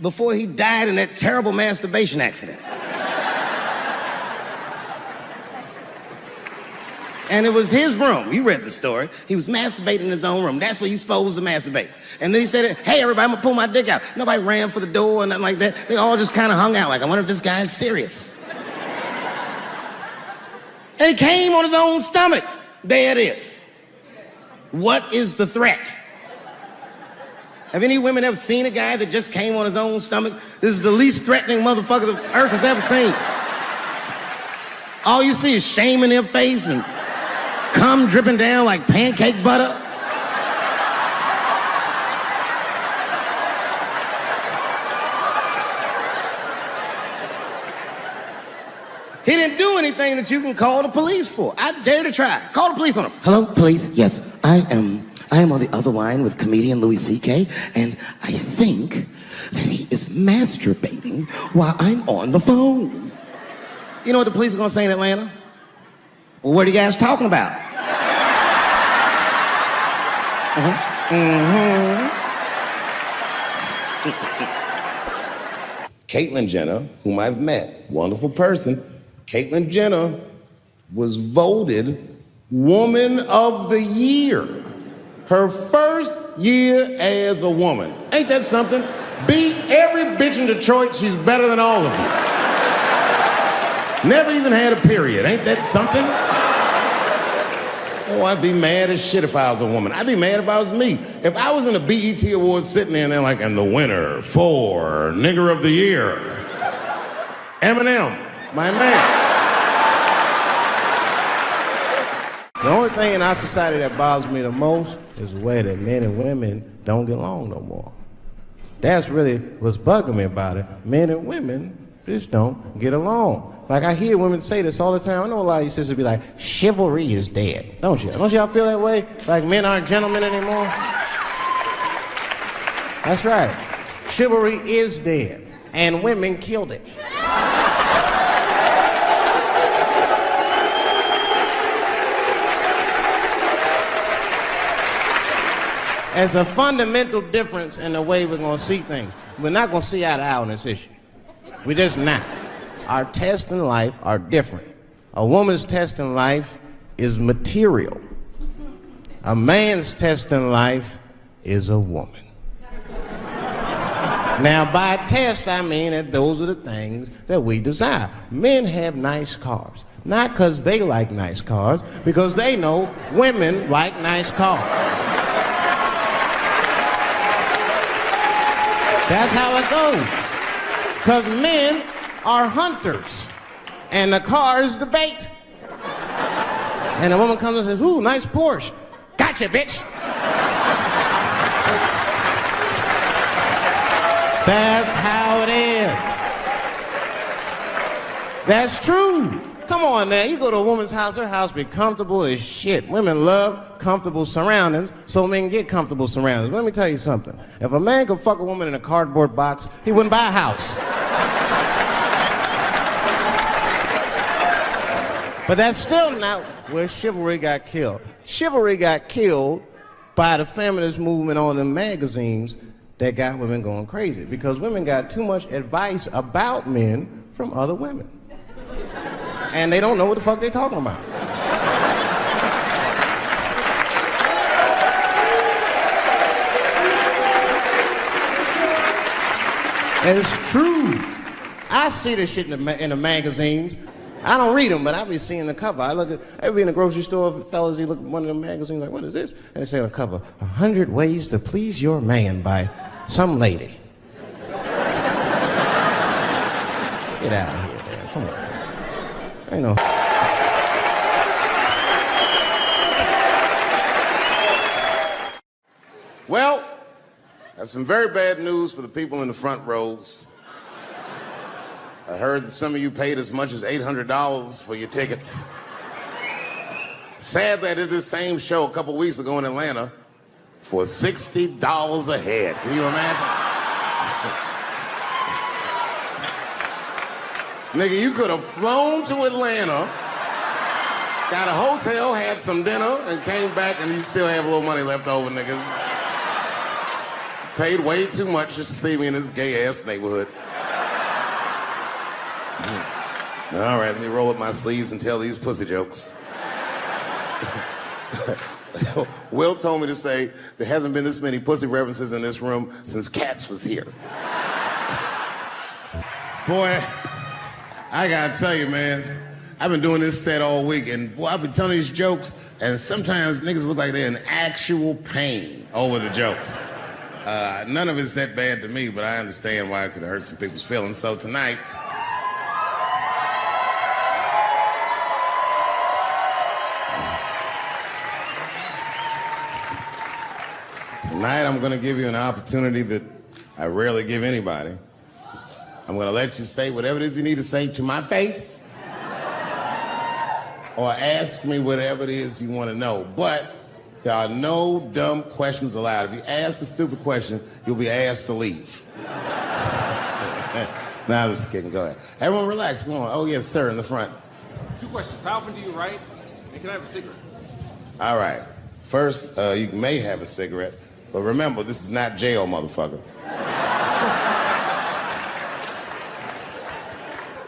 before he died in that terrible masturbation accident. And it was his room. You read the story. He was masturbating in his own room. That's where he's supposed to masturbate. And then he said, hey, everybody, I'm gonna pull my dick out. Nobody ran for the door or nothing like that. They all just kind of hung out like, I wonder if this guy's serious. And he came on his own stomach. There it is. What is the threat? Have any women ever seen a guy that just came on his own stomach? This is the least threatening motherfucker the earth has ever seen. All you see is shame in their face and cum dripping down like pancake butter. He didn't do anything that you can call the police for. I dare to try. Call the police on him. Hello, police? Yes, I am on the other line with comedian Louis C.K., and I think that he is masturbating while I'm on the phone. You know what the police are gonna say in Atlanta? Well, what are you guys talking about? Caitlyn Jenner, whom I've met, wonderful person. Caitlyn Jenner was voted Woman of the Year. Her first year as a woman. Ain't that something? Beat every bitch in Detroit, she's better than all of you. Never even had a period. Ain't that something? Oh, I'd be mad as shit if I was a woman. I'd be mad if I was me. If I was in a BET Awards sitting there and they're like, and the winner for Nigger of the Year, Eminem, my man. The only thing in our society that bothers me the most is the way that men and women don't get along no more. That's really what's bugging me about it. Men and women just don't get along. Like, I hear women say this all the time. I know a lot of you sisters be like, chivalry is dead. Don't you? Don't y'all feel that way? Like men aren't gentlemen anymore? That's right. Chivalry is dead. And women killed it. There's a fundamental difference in the way we're going to see things. We're not going to see eye to eye on this issue. We're just not. Our tests in life are different. A woman's test in life is material. A man's test in life is a woman. Now, by test, I mean that those are the things that we desire. Men have nice cars. Not because they like nice cars, because they know women like nice cars. That's how it goes. Because men are hunters, and the car is the bait. And a woman comes and says, ooh, nice Porsche. Gotcha, bitch. That's how it is. That's true. Come on now, you go to a woman's house, her house be comfortable as shit. Women love comfortable surroundings, so men get comfortable surroundings. But let me tell you something. If a man could fuck a woman in a cardboard box, he wouldn't buy a house. But that's still not where chivalry got killed. Chivalry got killed by the feminist movement on the magazines that got women going crazy, because women got too much advice about men from other women. And they don't know what the fuck they're talking about. And it's true. I see this shit in the magazines. I don't read them, but I be seeing the cover. I be in the grocery store, fellas, you look at one of the magazines like, what is this? And they say on the cover, 100 Ways to Please Your Man by some lady. Get out of here, man. Come on. Ain't no... Well, I have some very bad news for the people in the front rows. I heard that some of you paid as much as $800 for your tickets. Sadly, I did this same show a couple weeks ago in Atlanta for $60 a head. Can you imagine? Nigga, you could have flown to Atlanta, got a hotel, had some dinner, and came back and you still have a little money left over, niggas. Paid way too much just to see me in this gay-ass neighborhood. All right, let me roll up my sleeves and tell these pussy jokes. Will told me to say there hasn't been this many pussy references in this room since Cats was here. Boy, I gotta tell you, man, I've been doing this set all week, and boy, I've been telling these jokes, and sometimes niggas look like they're in actual pain over the jokes. None of it's that bad to me, but I understand why it could hurt some people's feelings. So tonight, I'm gonna give you an opportunity that I rarely give anybody. I'm gonna let you say whatever it is you need to say to my face, or ask me whatever it is you wanna know. But there are no dumb questions allowed. If you ask a stupid question, you'll be asked to leave. Now, just kidding, go ahead. Everyone relax, go on. Oh, yes, sir, in the front. 2 questions. How often do you write? And can I have a cigarette? All right. First, you may have a cigarette, but remember, this is not jail, motherfucker.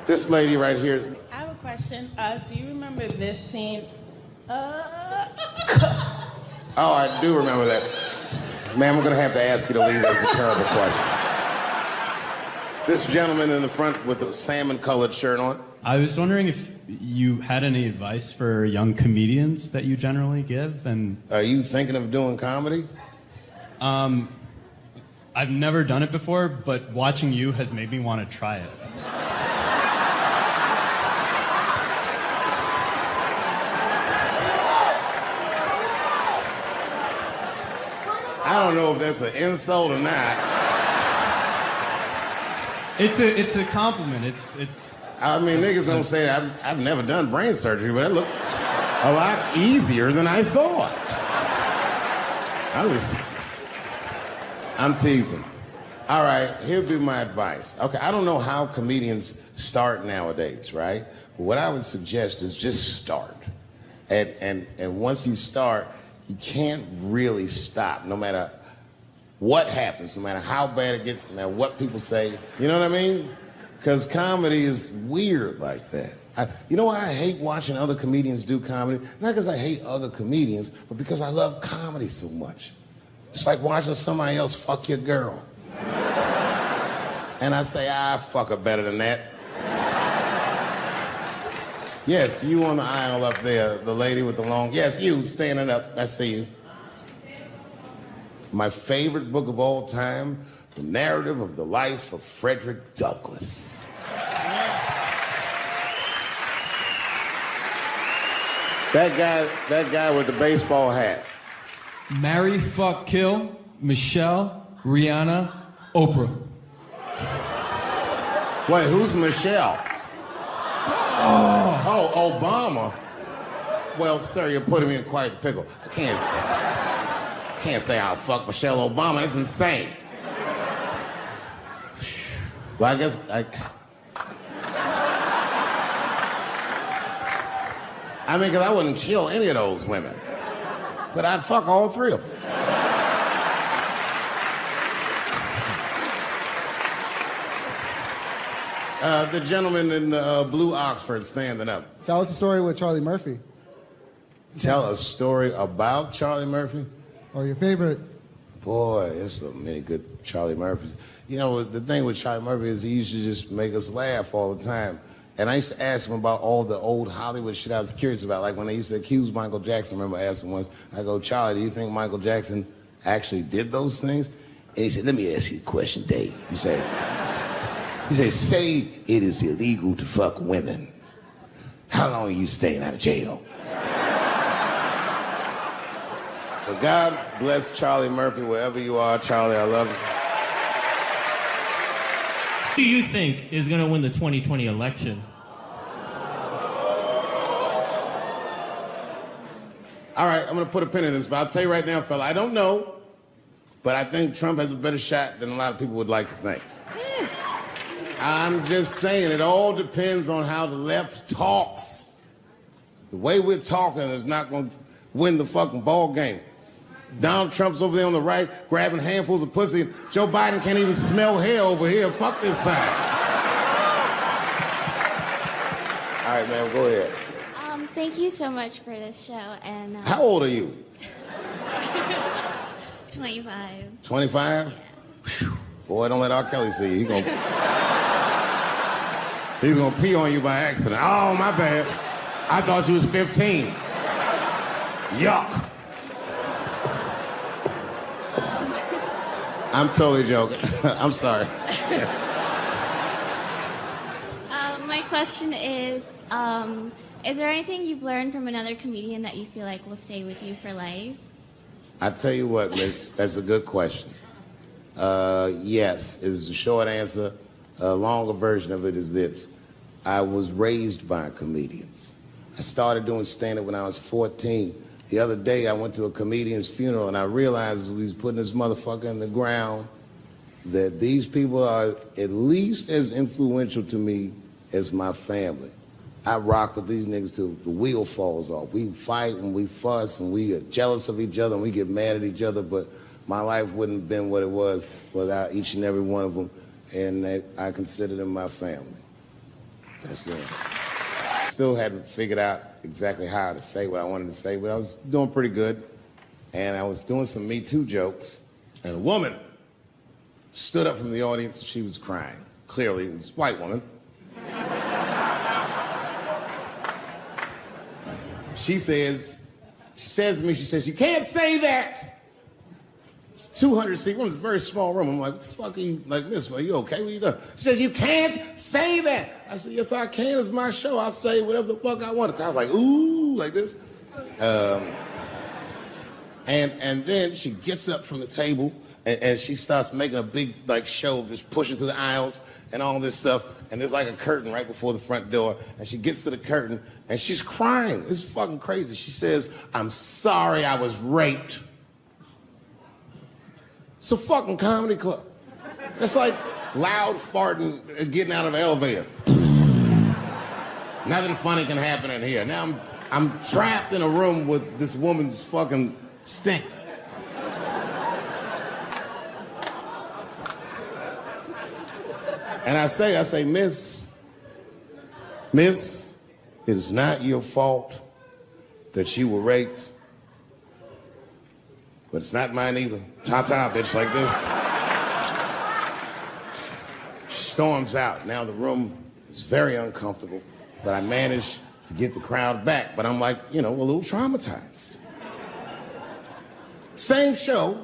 This lady right here. I have a question. Do you remember this scene? Oh, I do remember that. Ma'am, I'm gonna have to ask you to leave. That's a terrible question. This gentleman in the front with the salmon-colored shirt on. I was wondering if you had any advice for young comedians that you generally give, and... Are you thinking of doing comedy? I've never done it before, but watching you has made me want to try it. I don't know if that's an insult or not. It's a compliment. It's. I mean, niggas don't say I've never done brain surgery, but it looked a lot easier than I thought. I'm teasing. All right, here'd be my advice. Okay, I don't know how comedians start nowadays, right? But what I would suggest is just start. And once you start, you can't really stop, no matter what happens, no matter how bad it gets, no matter what people say. You know what I mean? Because comedy is weird like that. You know why I hate watching other comedians do comedy? Not because I hate other comedians, but because I love comedy so much. It's like watching somebody else fuck your girl. And I say, fuck her better than that. Yes, you on the aisle up there, the lady with the long... Yes, you standing up, I see you. My favorite book of all time, The Narrative of the Life of Frederick Douglass. That guy with the baseball hat. Marry, fuck, kill, Michelle, Rihanna, Oprah. Wait, who's Michelle? Oh, Obama. Well, sir, you're putting me in quite the pickle. I can't say I'll fuck Michelle Obama. That's insane. Well, I guess I mean, because I wouldn't kill any of those women. But I'd fuck all three of them. The gentleman in the blue Oxford standing up. Tell us a story with Charlie Murphy. Tell a story about Charlie Murphy? Or your favorite. Boy, there's so many good Charlie Murphys. You know, the thing with Charlie Murphy is he used to just make us laugh all the time. And I used to ask him about all the old Hollywood shit I was curious about. Like when they used to accuse Michael Jackson, I remember asking once, I go, Charlie, do you think Michael Jackson actually did those things? And he said, let me ask you a question, Dave. He said, say it is illegal to fuck women. How long are you staying out of jail? So God bless Charlie Murphy, wherever you are. Charlie, I love you. Who do you think is going to win the 2020 election? All right, I'm going to put a pin in this, but I'll tell you right now, fella, I don't know, but I think Trump has a better shot than a lot of people would like to think. I'm just saying, it all depends on how the left talks. The way we're talking is not going to win the fucking ball game. Donald Trump's over there on the right, grabbing handfuls of pussy. Joe Biden can't even smell hair over here. Fuck this time. All right, man, go ahead. Thank you so much for this show. And how old are you? 25. 25? Yeah. Boy, don't let R. Kelly see you. He's gonna pee on you by accident. Oh, my bad. I thought you was 15. Yuck. I'm totally joking. I'm sorry. My question is there anything you've learned from another comedian that you feel like will stay with you for life? I tell you what, miss, that's a good question. Yes, is the short answer. A longer version of it is this. I was raised by comedians. I started doing stand-up when I was 14. The other day, I went to a comedian's funeral, and I realized as we was putting this motherfucker in the ground that these people are at least as influential to me as my family. I rock with these niggas till the wheel falls off. We fight and we fuss and we are jealous of each other and we get mad at each other, but my life wouldn't have been what it was without each and every one of them, and I consider them my family. That's the answer. Still hadn't figured out exactly how to say what I wanted to say, but I was doing pretty good. And I was doing some Me Too jokes, and a woman stood up from the audience and she was crying. Clearly, it was a white woman. She says to me, you can't say that. It's 200 seat room, it's a very small room. I'm like, what the fuck are you, like, miss, are you okay? What are you doing? She said, you can't say that. I said, yes, I can. It's my show. I'll say whatever the fuck I want. The crowd's like, ooh, like this. And then she gets up from the table and she starts making a big, like, show of just pushing through the aisles and all this stuff. And there's like a curtain right before the front door. And she gets to the curtain and she's crying. It's fucking crazy. She says, I'm sorry I was raped. It's a fucking comedy club. It's like loud farting getting out of an elevator. Nothing funny can happen in here. Now I'm trapped in a room with this woman's fucking stink. And I say, miss, it is not your fault that you were raped. But it's not mine either. Ta-ta, bitch, like this. She storms out. Now the room is very uncomfortable, but I managed to get the crowd back. But I'm like, a little traumatized. Same show.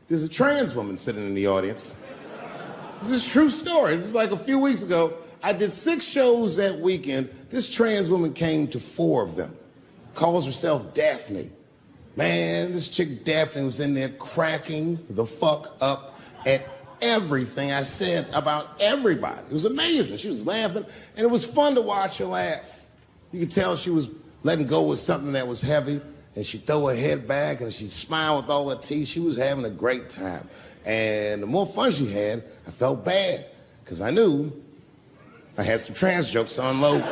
There's a trans woman sitting in the audience. This is a true story. This was like a few weeks ago. I did 6 shows that weekend. This trans woman came to 4 of them. Calls herself Daphne. Man, this chick Daphne was in there cracking the fuck up at everything I said about everybody. It was amazing. She was laughing, and it was fun to watch her laugh. You could tell she was letting go with something that was heavy, and she'd throw her head back, and she'd smile with all her teeth. She was having a great time. And the more fun she had, I felt bad, because I knew I had some trans jokes to unload.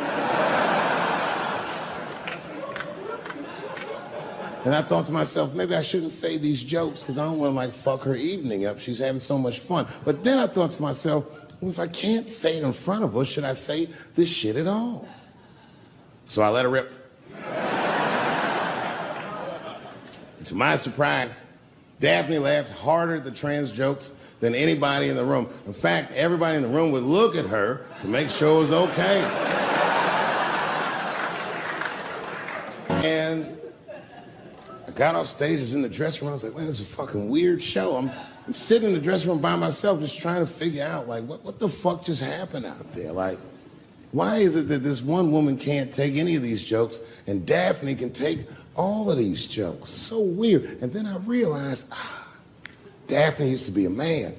And I thought to myself, maybe I shouldn't say these jokes because I don't want to, fuck her evening up. She's having so much fun. But then I thought to myself, well, if I can't say it in front of her, should I say this shit at all? So I let her rip. And to my surprise, Daphne laughed harder at the trans jokes than anybody in the room. In fact, everybody in the room would look at her to make sure it was okay. And I got off stage, I was in the dressing room, I was like, man, this is a fucking weird show. I'm sitting in the dressing room by myself just trying to figure out, like, what the fuck just happened out there? Like, why is it that this one woman can't take any of these jokes and Daphne can take all of these jokes? So weird. And then I realized, Daphne used to be a man.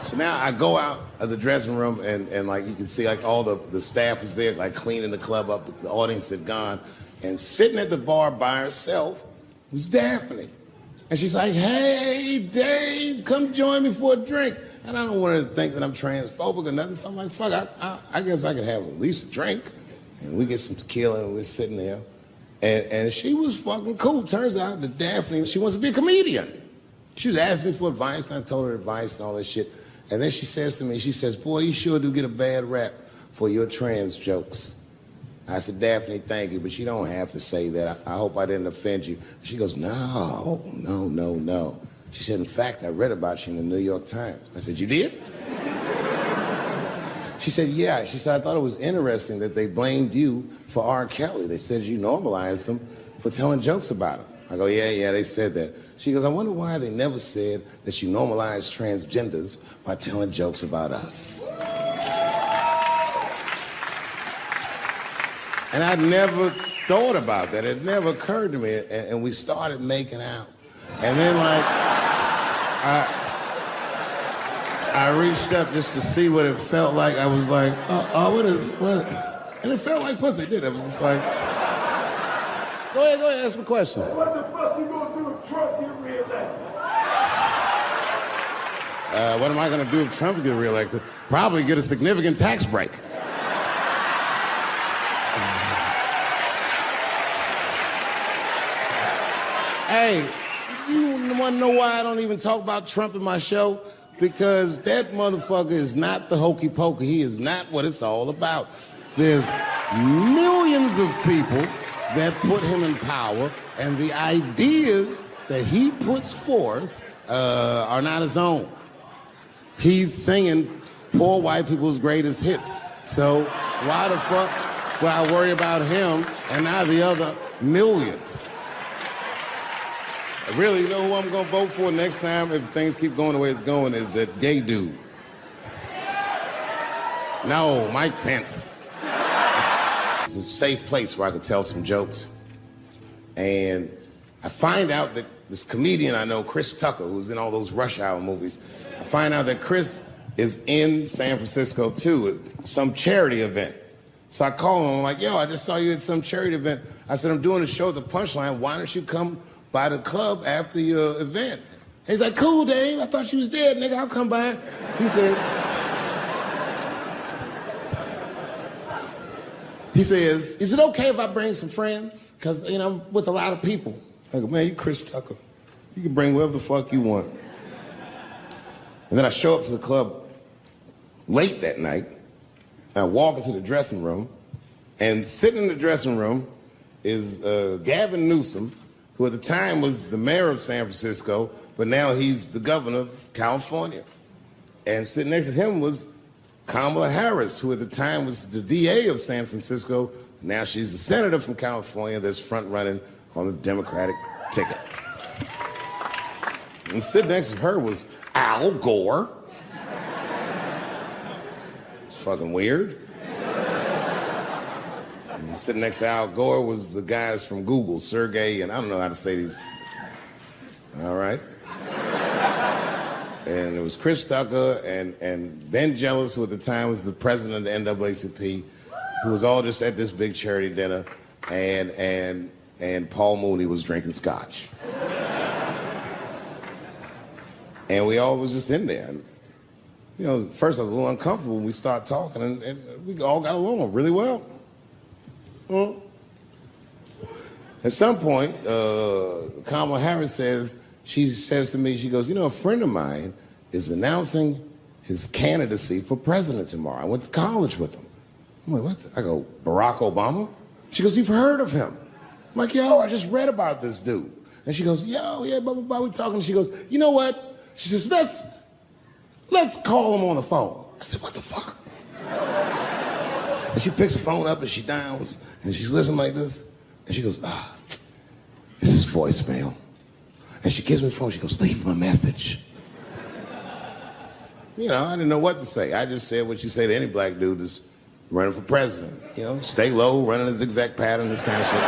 So now I go out of the dressing room and like you can see like all the staff is there like cleaning the club up, the audience had gone, and sitting at the bar by herself was Daphne. And she's like, hey, Dave, come join me for a drink. And I don't want her to think that I'm transphobic or nothing, so I'm like, fuck, I guess I could have at least a drink. And we get some tequila and we're sitting there. And she was fucking cool. Turns out that Daphne, she wants to be a comedian. She was asking me for advice, and I told her advice and all that shit. And then she says to me, she says, boy, you sure do get a bad rap for your trans jokes. I said, Daphne, thank you, but you don't have to say that. I hope I didn't offend you. She goes, no. She said, in fact, I read about you in the New York Times. I said, you did? She said, yeah. She said, I thought it was interesting that they blamed you for R. Kelly. They said you normalized him for telling jokes about him. I go, yeah, they said that. She goes, I wonder why they never said that you normalized transgenders by telling jokes about us. And I'd never thought about that. It never occurred to me. And we started making out. And then, like, I reached up just to see what it felt like. I was like, what? And it felt like pussy, did it? It was just like, go ahead, ask me a question. What the fuck you gonna do if Trump get reelected? What am I gonna do if Trump get reelected? Probably get a significant tax break. Hey, you wanna know why I don't even talk about Trump in my show? Because that motherfucker is not the hokey pokey. He is not what it's all about. There's millions of people that put him in power, and the ideas that he puts forth are not his own. He's singing poor white people's greatest hits. So why the fuck would I worry about him and not the other millions? Really, you know who I'm gonna vote for next time if things keep going the way it's going is that gay dude. No, Mike Pence. It's a safe place where I could tell some jokes. And I find out that this comedian I know, Chris Tucker, who's in all those Rush Hour movies, I find out that Chris is in San Francisco too at some charity event. So I call him, I'm like, yo, I just saw you at some charity event. I said, I'm doing a show at the Punchline. Why don't you come by the club after your event? He's like, cool, Dave. I thought you was dead, nigga. I'll come by. He says, is it okay if I bring some friends? Because, you know, I'm with a lot of people. I go, man, you Chris Tucker. You can bring whoever the fuck you want. And then I show up to the club late that night. And I walk into the dressing room. And sitting in the dressing room is Gavin Newsom, who at the time was the mayor of San Francisco, but now he's the governor of California. And sitting next to him was Kamala Harris, who at the time was the DA of San Francisco. Now she's the senator from California that's front running on the Democratic ticket. And sitting next to her was Al Gore. It's fucking weird. And sitting next to Al Gore was the guys from Google, Sergey, and I don't know how to say these. All right. And it was Chris Tucker and Ben Jealous, who at the time was the president of the NAACP, who was all just at this big charity dinner, and Paul Mooney was drinking scotch. And we all was just in there. And, you know, first I was a little uncomfortable when we started talking, and we all got along really well. Well, at some point, Kamala Harris she says to me, she goes, you know, a friend of mine is announcing his candidacy for president tomorrow. I went to college with him. I'm like, what? I go, Barack Obama? She goes, you've heard of him? I'm like, yo, I just read about this dude. And she goes, yo, yeah, blah, blah, blah, we talking. She goes, you know what? She says, let's call him on the phone. I said, what the fuck? And she picks the phone up and she dials and she's listening like this. And she goes, this is voicemail. And she gives me the phone, she goes, leave him a message. You know, I didn't know what to say. I just said what you say to any black dude that's running for president. You know, stay low, running a zigzag pattern, this kind of shit.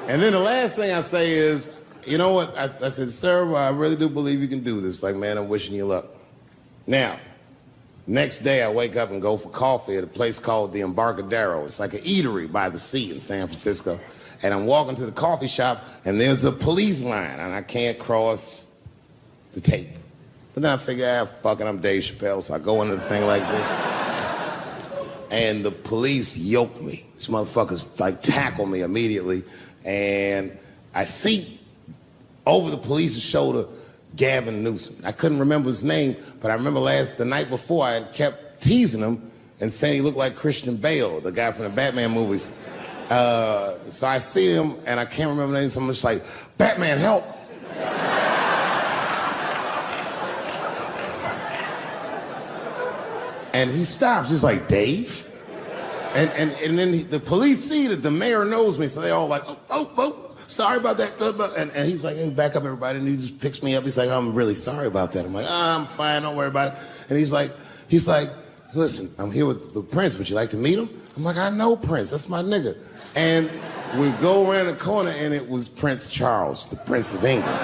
And then the last thing I say is, you know what? I said, sir, I really do believe you can do this. Like, man, I'm wishing you luck. Now, next day I wake up and go for coffee at a place called the Embarcadero. It's like an eatery by the sea in San Francisco. And I'm walking to the coffee shop and there's a police line and I can't cross the tape. But then I figure, fuck it, I'm Dave Chappelle, so I go into the thing like this. And the police yoke me. These motherfuckers like tackle me immediately. And I see over the police's shoulder Gavin Newsom. I couldn't remember his name, but I remember the night before I had kept teasing him and saying he looked like Christian Bale, the guy from the Batman movies. So I see him and I can't remember the name, so I'm just like, Batman, help! And he stops, he's like, Dave? And then the police see that the mayor knows me, so they all like, oh, sorry about that. And he's like, hey, back up, everybody. And he just picks me up. He's like, I'm really sorry about that. I'm like, I'm fine, don't worry about it. And he's like, listen, I'm here with Prince. Would you like to meet him? I'm like, I know Prince. That's my nigga. And we go around the corner, and it was Prince Charles, the Prince of England.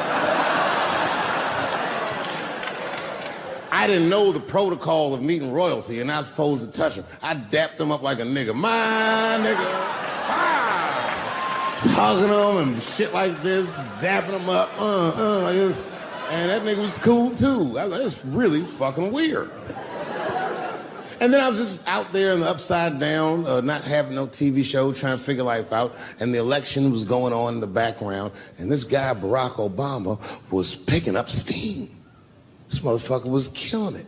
I didn't know the protocol of meeting royalty. You're not supposed to touch him. I dapped him up like a nigga. My nigga. Ah! Just hugging him and shit like this, dapping him up. Like this. And that nigga was cool too. I was like, that's really fucking weird. And then I was just out there in the upside down, not having no TV show, trying to figure life out. And the election was going on in the background. And this guy, Barack Obama, was picking up steam. This motherfucker was killing it.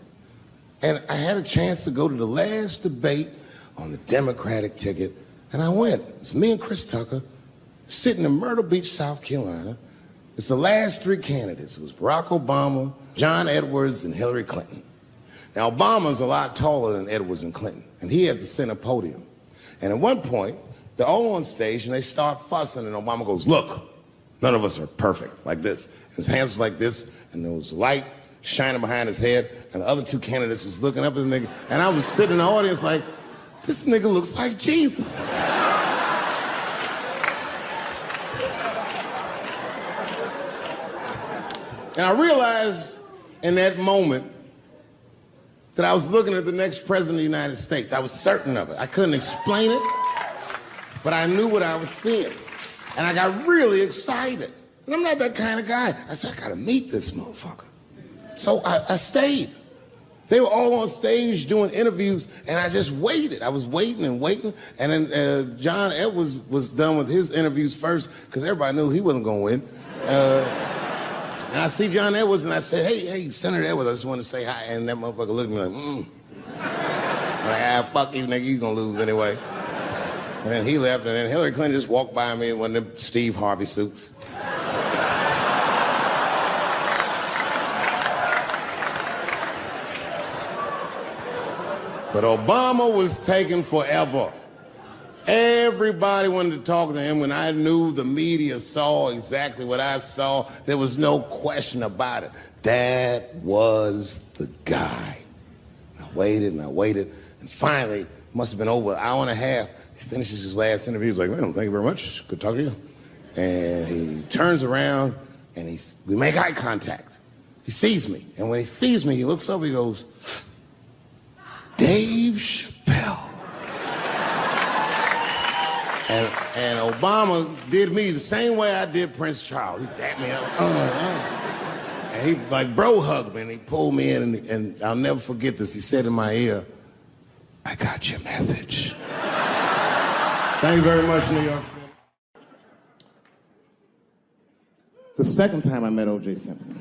And I had a chance to go to the last debate on the Democratic ticket, and I went. It's me and Chris Tucker sitting in Myrtle Beach, South Carolina. It's the last three candidates. It was Barack Obama, John Edwards, and Hillary Clinton. Now, Obama's a lot taller than Edwards and Clinton, and he had the center podium. And at one point, they're all on stage, and they start fussing, and Obama goes, look, none of us are perfect, like this. And his hands was like this, and there was light shining behind his head, and the other two candidates was looking up at the nigga, and I was sitting in the audience like, this nigga looks like Jesus. And I realized in that moment that I was looking at the next president of the United States. I was certain of it. I couldn't explain it, but I knew what I was seeing. And I got really excited. And I'm not that kind of guy. I said, I gotta meet this motherfucker. So I stayed. They were all on stage doing interviews, and I just waited. I was waiting and waiting, and then John Edwards was done with his interviews first, because everybody knew he wasn't going to win. And I see John Edwards, and I said, hey, Senator Edwards, I just want to say hi. And that motherfucker looked at me like, I'm like, fuck you, nigga, you gonna lose anyway. And then he left, and then Hillary Clinton just walked by me in one of them Steve Harvey suits. But Obama was taking forever. Everybody wanted to talk to him. When I knew the media saw exactly what I saw, there was no question about it. That was the guy. I waited and I waited, and finally, it must have been over an hour and a half, he finishes his last interview. He's like, man, thank you very much. Good talking to you. And he turns around, and we make eye contact. He sees me, and when he sees me, he looks over, he goes, Dave Chappelle. And Obama did me the same way I did Prince Charles. He dapped me up. And he like bro hugged me, and he pulled me in, and I'll never forget this. He said in my ear, I got your message. Thank you very much, New York. The second time I met O.J. Simpson.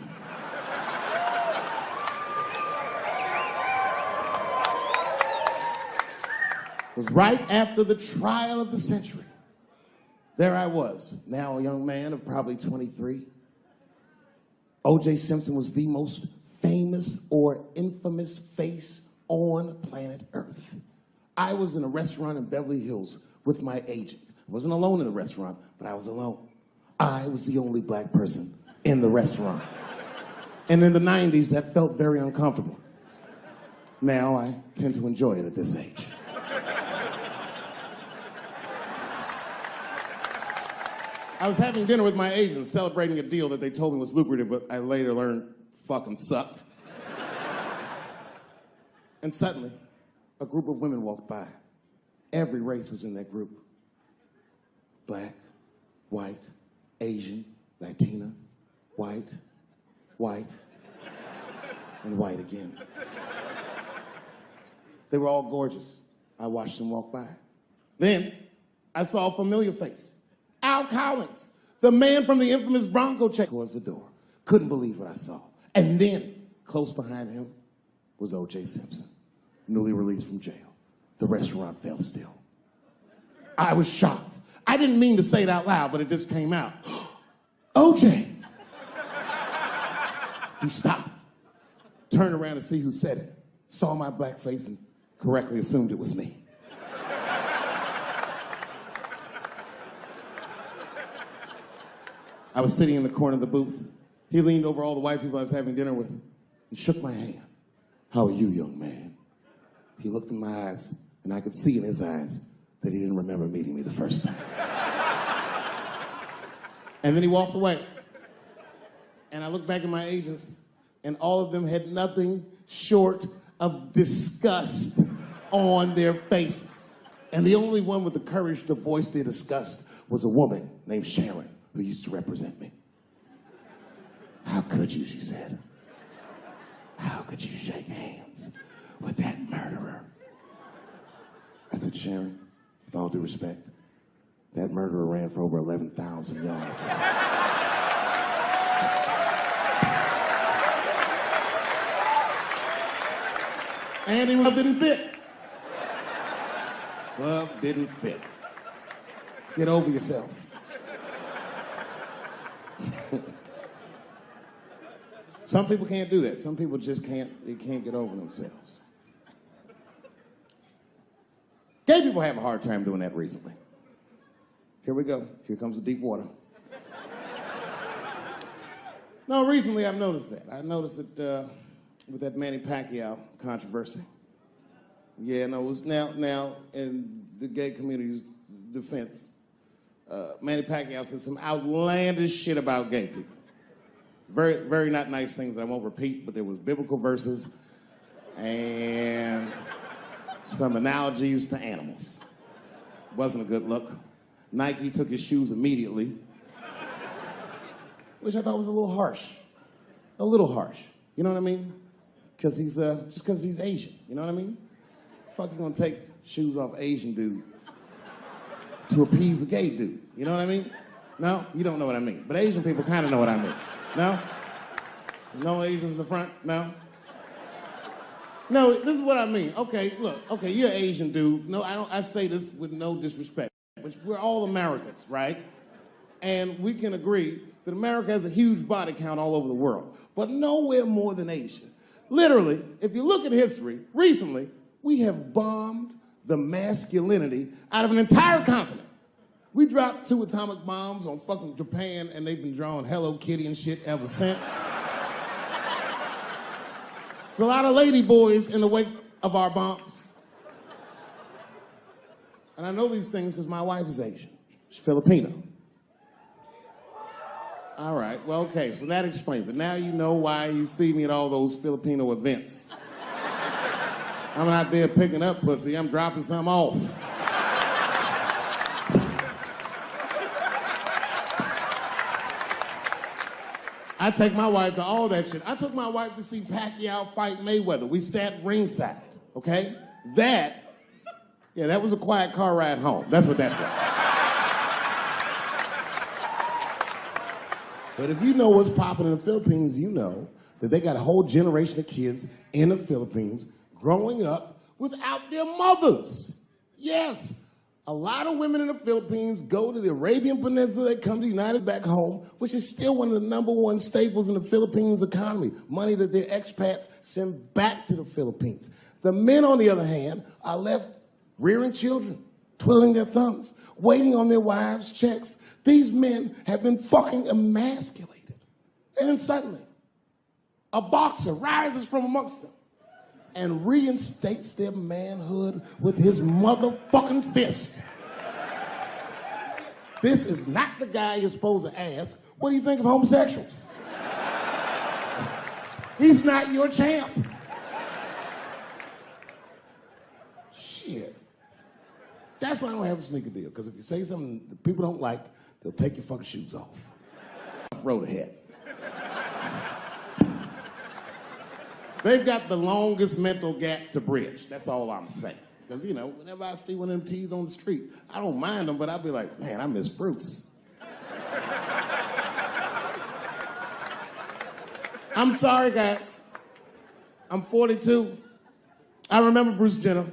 Was right after the trial of the century. There I was, now a young man of probably 23. O.J. Simpson was the most famous or infamous face on planet Earth. I was in a restaurant in Beverly Hills with my agents. I wasn't alone in the restaurant, but I was alone. I was the only black person in the restaurant. And in the 90s, that felt very uncomfortable. Now I tend to enjoy it at this age. I was having dinner with my agents, celebrating a deal that they told me was lucrative, but I later learned fucking sucked. And suddenly, a group of women walked by. Every race was in that group. Black, white, Asian, Latina, white, and white again. They were all gorgeous. I watched them walk by. Then, I saw a familiar face. Al Collins, the man from the infamous Bronco check, towards the door. Couldn't believe what I saw. And then, close behind him, was O.J. Simpson, newly released from jail. The restaurant fell still. I was shocked. I didn't mean to say it out loud, but it just came out. O.J. He stopped, turned around to see who said it, saw my black face, and correctly assumed it was me. I was sitting in the corner of the booth. He leaned over all the white people I was having dinner with and shook my hand. How are you, young man? He looked in my eyes, and I could see in his eyes that he didn't remember meeting me the first time. And then he walked away. And I looked back at my agents, and all of them had nothing short of disgust on their faces. And the only one with the courage to voice their disgust was a woman named Sharon, who used to represent me. How could you, she said. How could you shake hands with that murderer? I said, Sharon, with all due respect, that murderer ran for over 11,000 yards. And he didn't fit. Glove didn't fit. Get over yourself. Some people can't do that. Some people just can't get over themselves. Gay people have a hard time doing that recently. Here we go. Here comes the deep water. No, recently I've noticed that. I noticed that with that Manny Pacquiao controversy. Yeah, no, it was now in the gay community's defense, Manny Pacquiao said some outlandish shit about gay people. Very, very not nice things that I won't repeat, but there was biblical verses and some analogies to animals. Wasn't a good look. Nike took his shoes immediately, which I thought was a little harsh. A little harsh. You know what I mean? Because he's, just because he's Asian. You know what I mean? Fuck, you gonna take shoes off Asian dude to appease a gay dude. You know what I mean? No? You don't know what I mean. But Asian people kind of know what I mean. No? No Asians in the front? No? No, this is what I mean. Okay, look. Okay, you're an Asian dude. No, I say this with no disrespect. But we're all Americans, right? And we can agree that America has a huge body count all over the world, but nowhere more than Asia. Literally, if you look at history, recently, we have bombed the masculinity out of an entire continent. We dropped 2 atomic bombs on fucking Japan, and they've been drawing Hello Kitty and shit ever since. There's a lot of lady boys in the wake of our bombs. And I know these things because my wife is Asian. She's Filipino. All right, well, okay, so that explains it. Now you know why you see me at all those Filipino events. I'm not there picking up pussy, I'm dropping some off. I take my wife to all that shit. I took my wife to see Pacquiao fight Mayweather. We sat ringside, okay? That was a quiet car ride home. That's what that was. But if you know what's popping in the Philippines, you know that they got a whole generation of kids in the Philippines growing up without their mothers. Yes, a lot of women in the Philippines go to the Arabian Peninsula, they come to the United back home, which is still one of the #1 staples in the Philippines economy, money that their expats send back to the Philippines. The men, on the other hand, are left rearing children, twiddling their thumbs, waiting on their wives' checks. These men have been fucking emasculated. And then suddenly, a boxer rises from amongst them and reinstates their manhood with his motherfucking fist. This is not the guy you're supposed to ask, what do you think of homosexuals? He's not your champ. Shit. That's why I don't have a sneaker deal, because if you say something that people don't like, they'll take your fucking shoes off. Road ahead. They've got the longest mental gap to bridge. That's all I'm saying. Because, you know, whenever I see one of them T's on the street, I don't mind them, but I'll be like, man, I miss Bruce. I'm sorry, guys. I'm 42. I remember Bruce Jenner.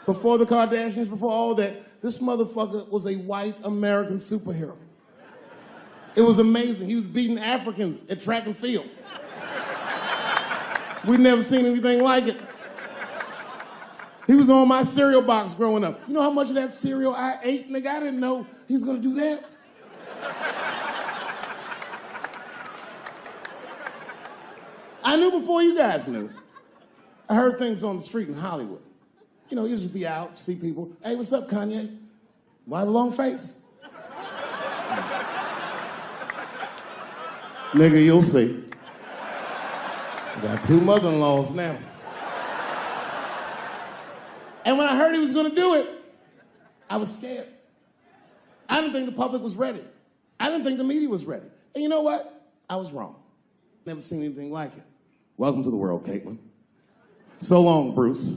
Before the Kardashians, before all that, this motherfucker was a white American superhero. It was amazing. He was beating Africans at track and field. We'd never seen anything like it. He was on my cereal box growing up. You know how much of that cereal I ate, nigga? I didn't know he was gonna do that. I knew before you guys knew. I heard things on the street in Hollywood. You know, you just be out, see people. Hey, what's up, Kanye? Why the long face? Nigga, you'll see. I got 2 mother-in-laws now. And when I heard he was gonna do it, I was scared. I didn't think the public was ready. I didn't think the media was ready. And you know what? I was wrong. Never seen anything like it. Welcome to the world, Caitlin. So long, Bruce.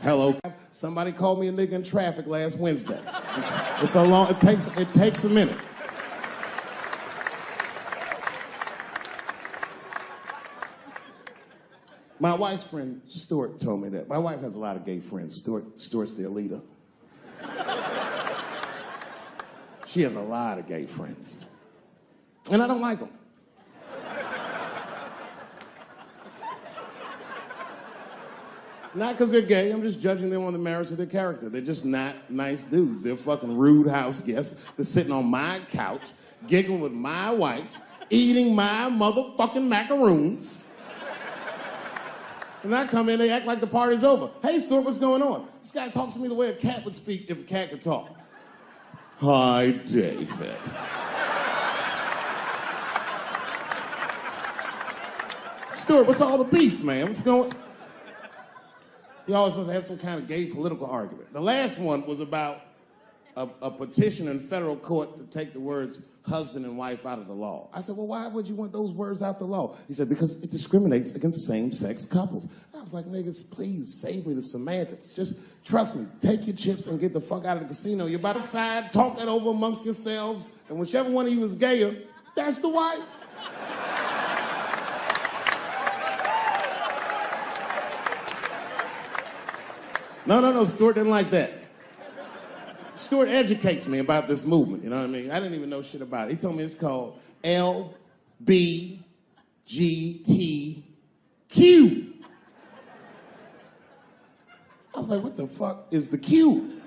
Hello. Somebody called me a nigga in traffic last Wednesday. It's so long, it takes a minute. My wife's friend, Stuart, told me that. My wife has a lot of gay friends. Stuart's their leader. She has a lot of gay friends. And I don't like them. Not because they're gay, I'm just judging them on the merits of their character. They're just not nice dudes. They're fucking rude house guests. They're sitting on my couch, giggling with my wife, eating my motherfucking macaroons. And I come in, they act like the party's over. Hey, Stuart, what's going on? This guy talks to me the way a cat would speak if a cat could talk. Hi, David. Stuart, what's all the beef, man? What's going on? He always wants to have some kind of gay political argument. The last one was about a petition in federal court to take the words husband and wife out of the law. I said, well, why would you want those words out the law? He said, because it discriminates against same-sex couples. I was like, niggas, please save me the semantics. Just trust me, take your chips and get the fuck out of the casino. You're about to side, talk that over amongst yourselves, and whichever one of you is gayer, that's the wife. No, Stuart didn't like that. Stuart educates me about this movement, you know what I mean? I didn't even know shit about it. He told me it's called LBGTQ. I was like, what the fuck is the Q?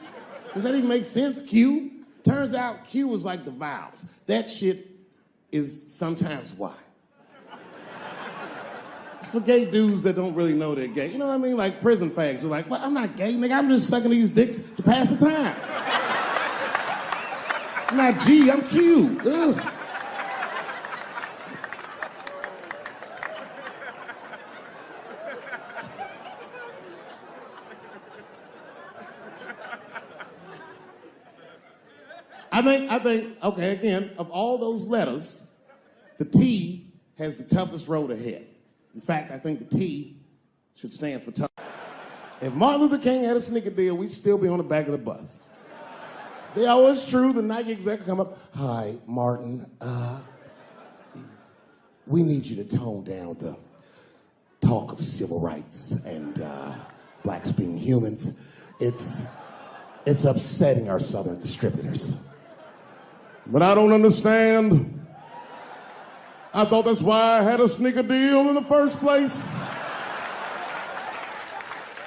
Does that even make sense, Q? Turns out Q is like the vowels. That shit is sometimes Y. It's for gay dudes that don't really know they're gay. You know what I mean? Like prison fags who are like, well, I'm not gay, nigga. I'm just sucking these dicks to pass the time. I'm not G, I'm Q. Ugh. I think, okay, again, of all those letters, the T has the toughest road ahead. In fact, I think the T should stand for tough. If Martin Luther King had a sneaker deal, we'd still be on the back of the bus. They always true. The Nike exec come up. Hi, Martin. We need you to tone down the talk of civil rights and blacks being humans. It's upsetting our southern distributors. But I don't understand. I thought that's why I had a sneaker deal in the first place.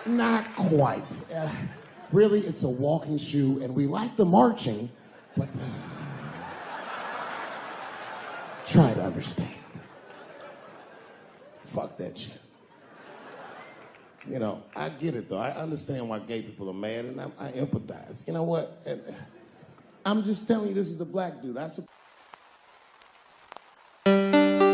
Not quite. Really, it's a walking shoe, and we like the marching, but try to understand. Fuck that shit. You know, I get it, though. I understand why gay people are mad, and I empathize. You know what? I'm just telling you, this is a black dude.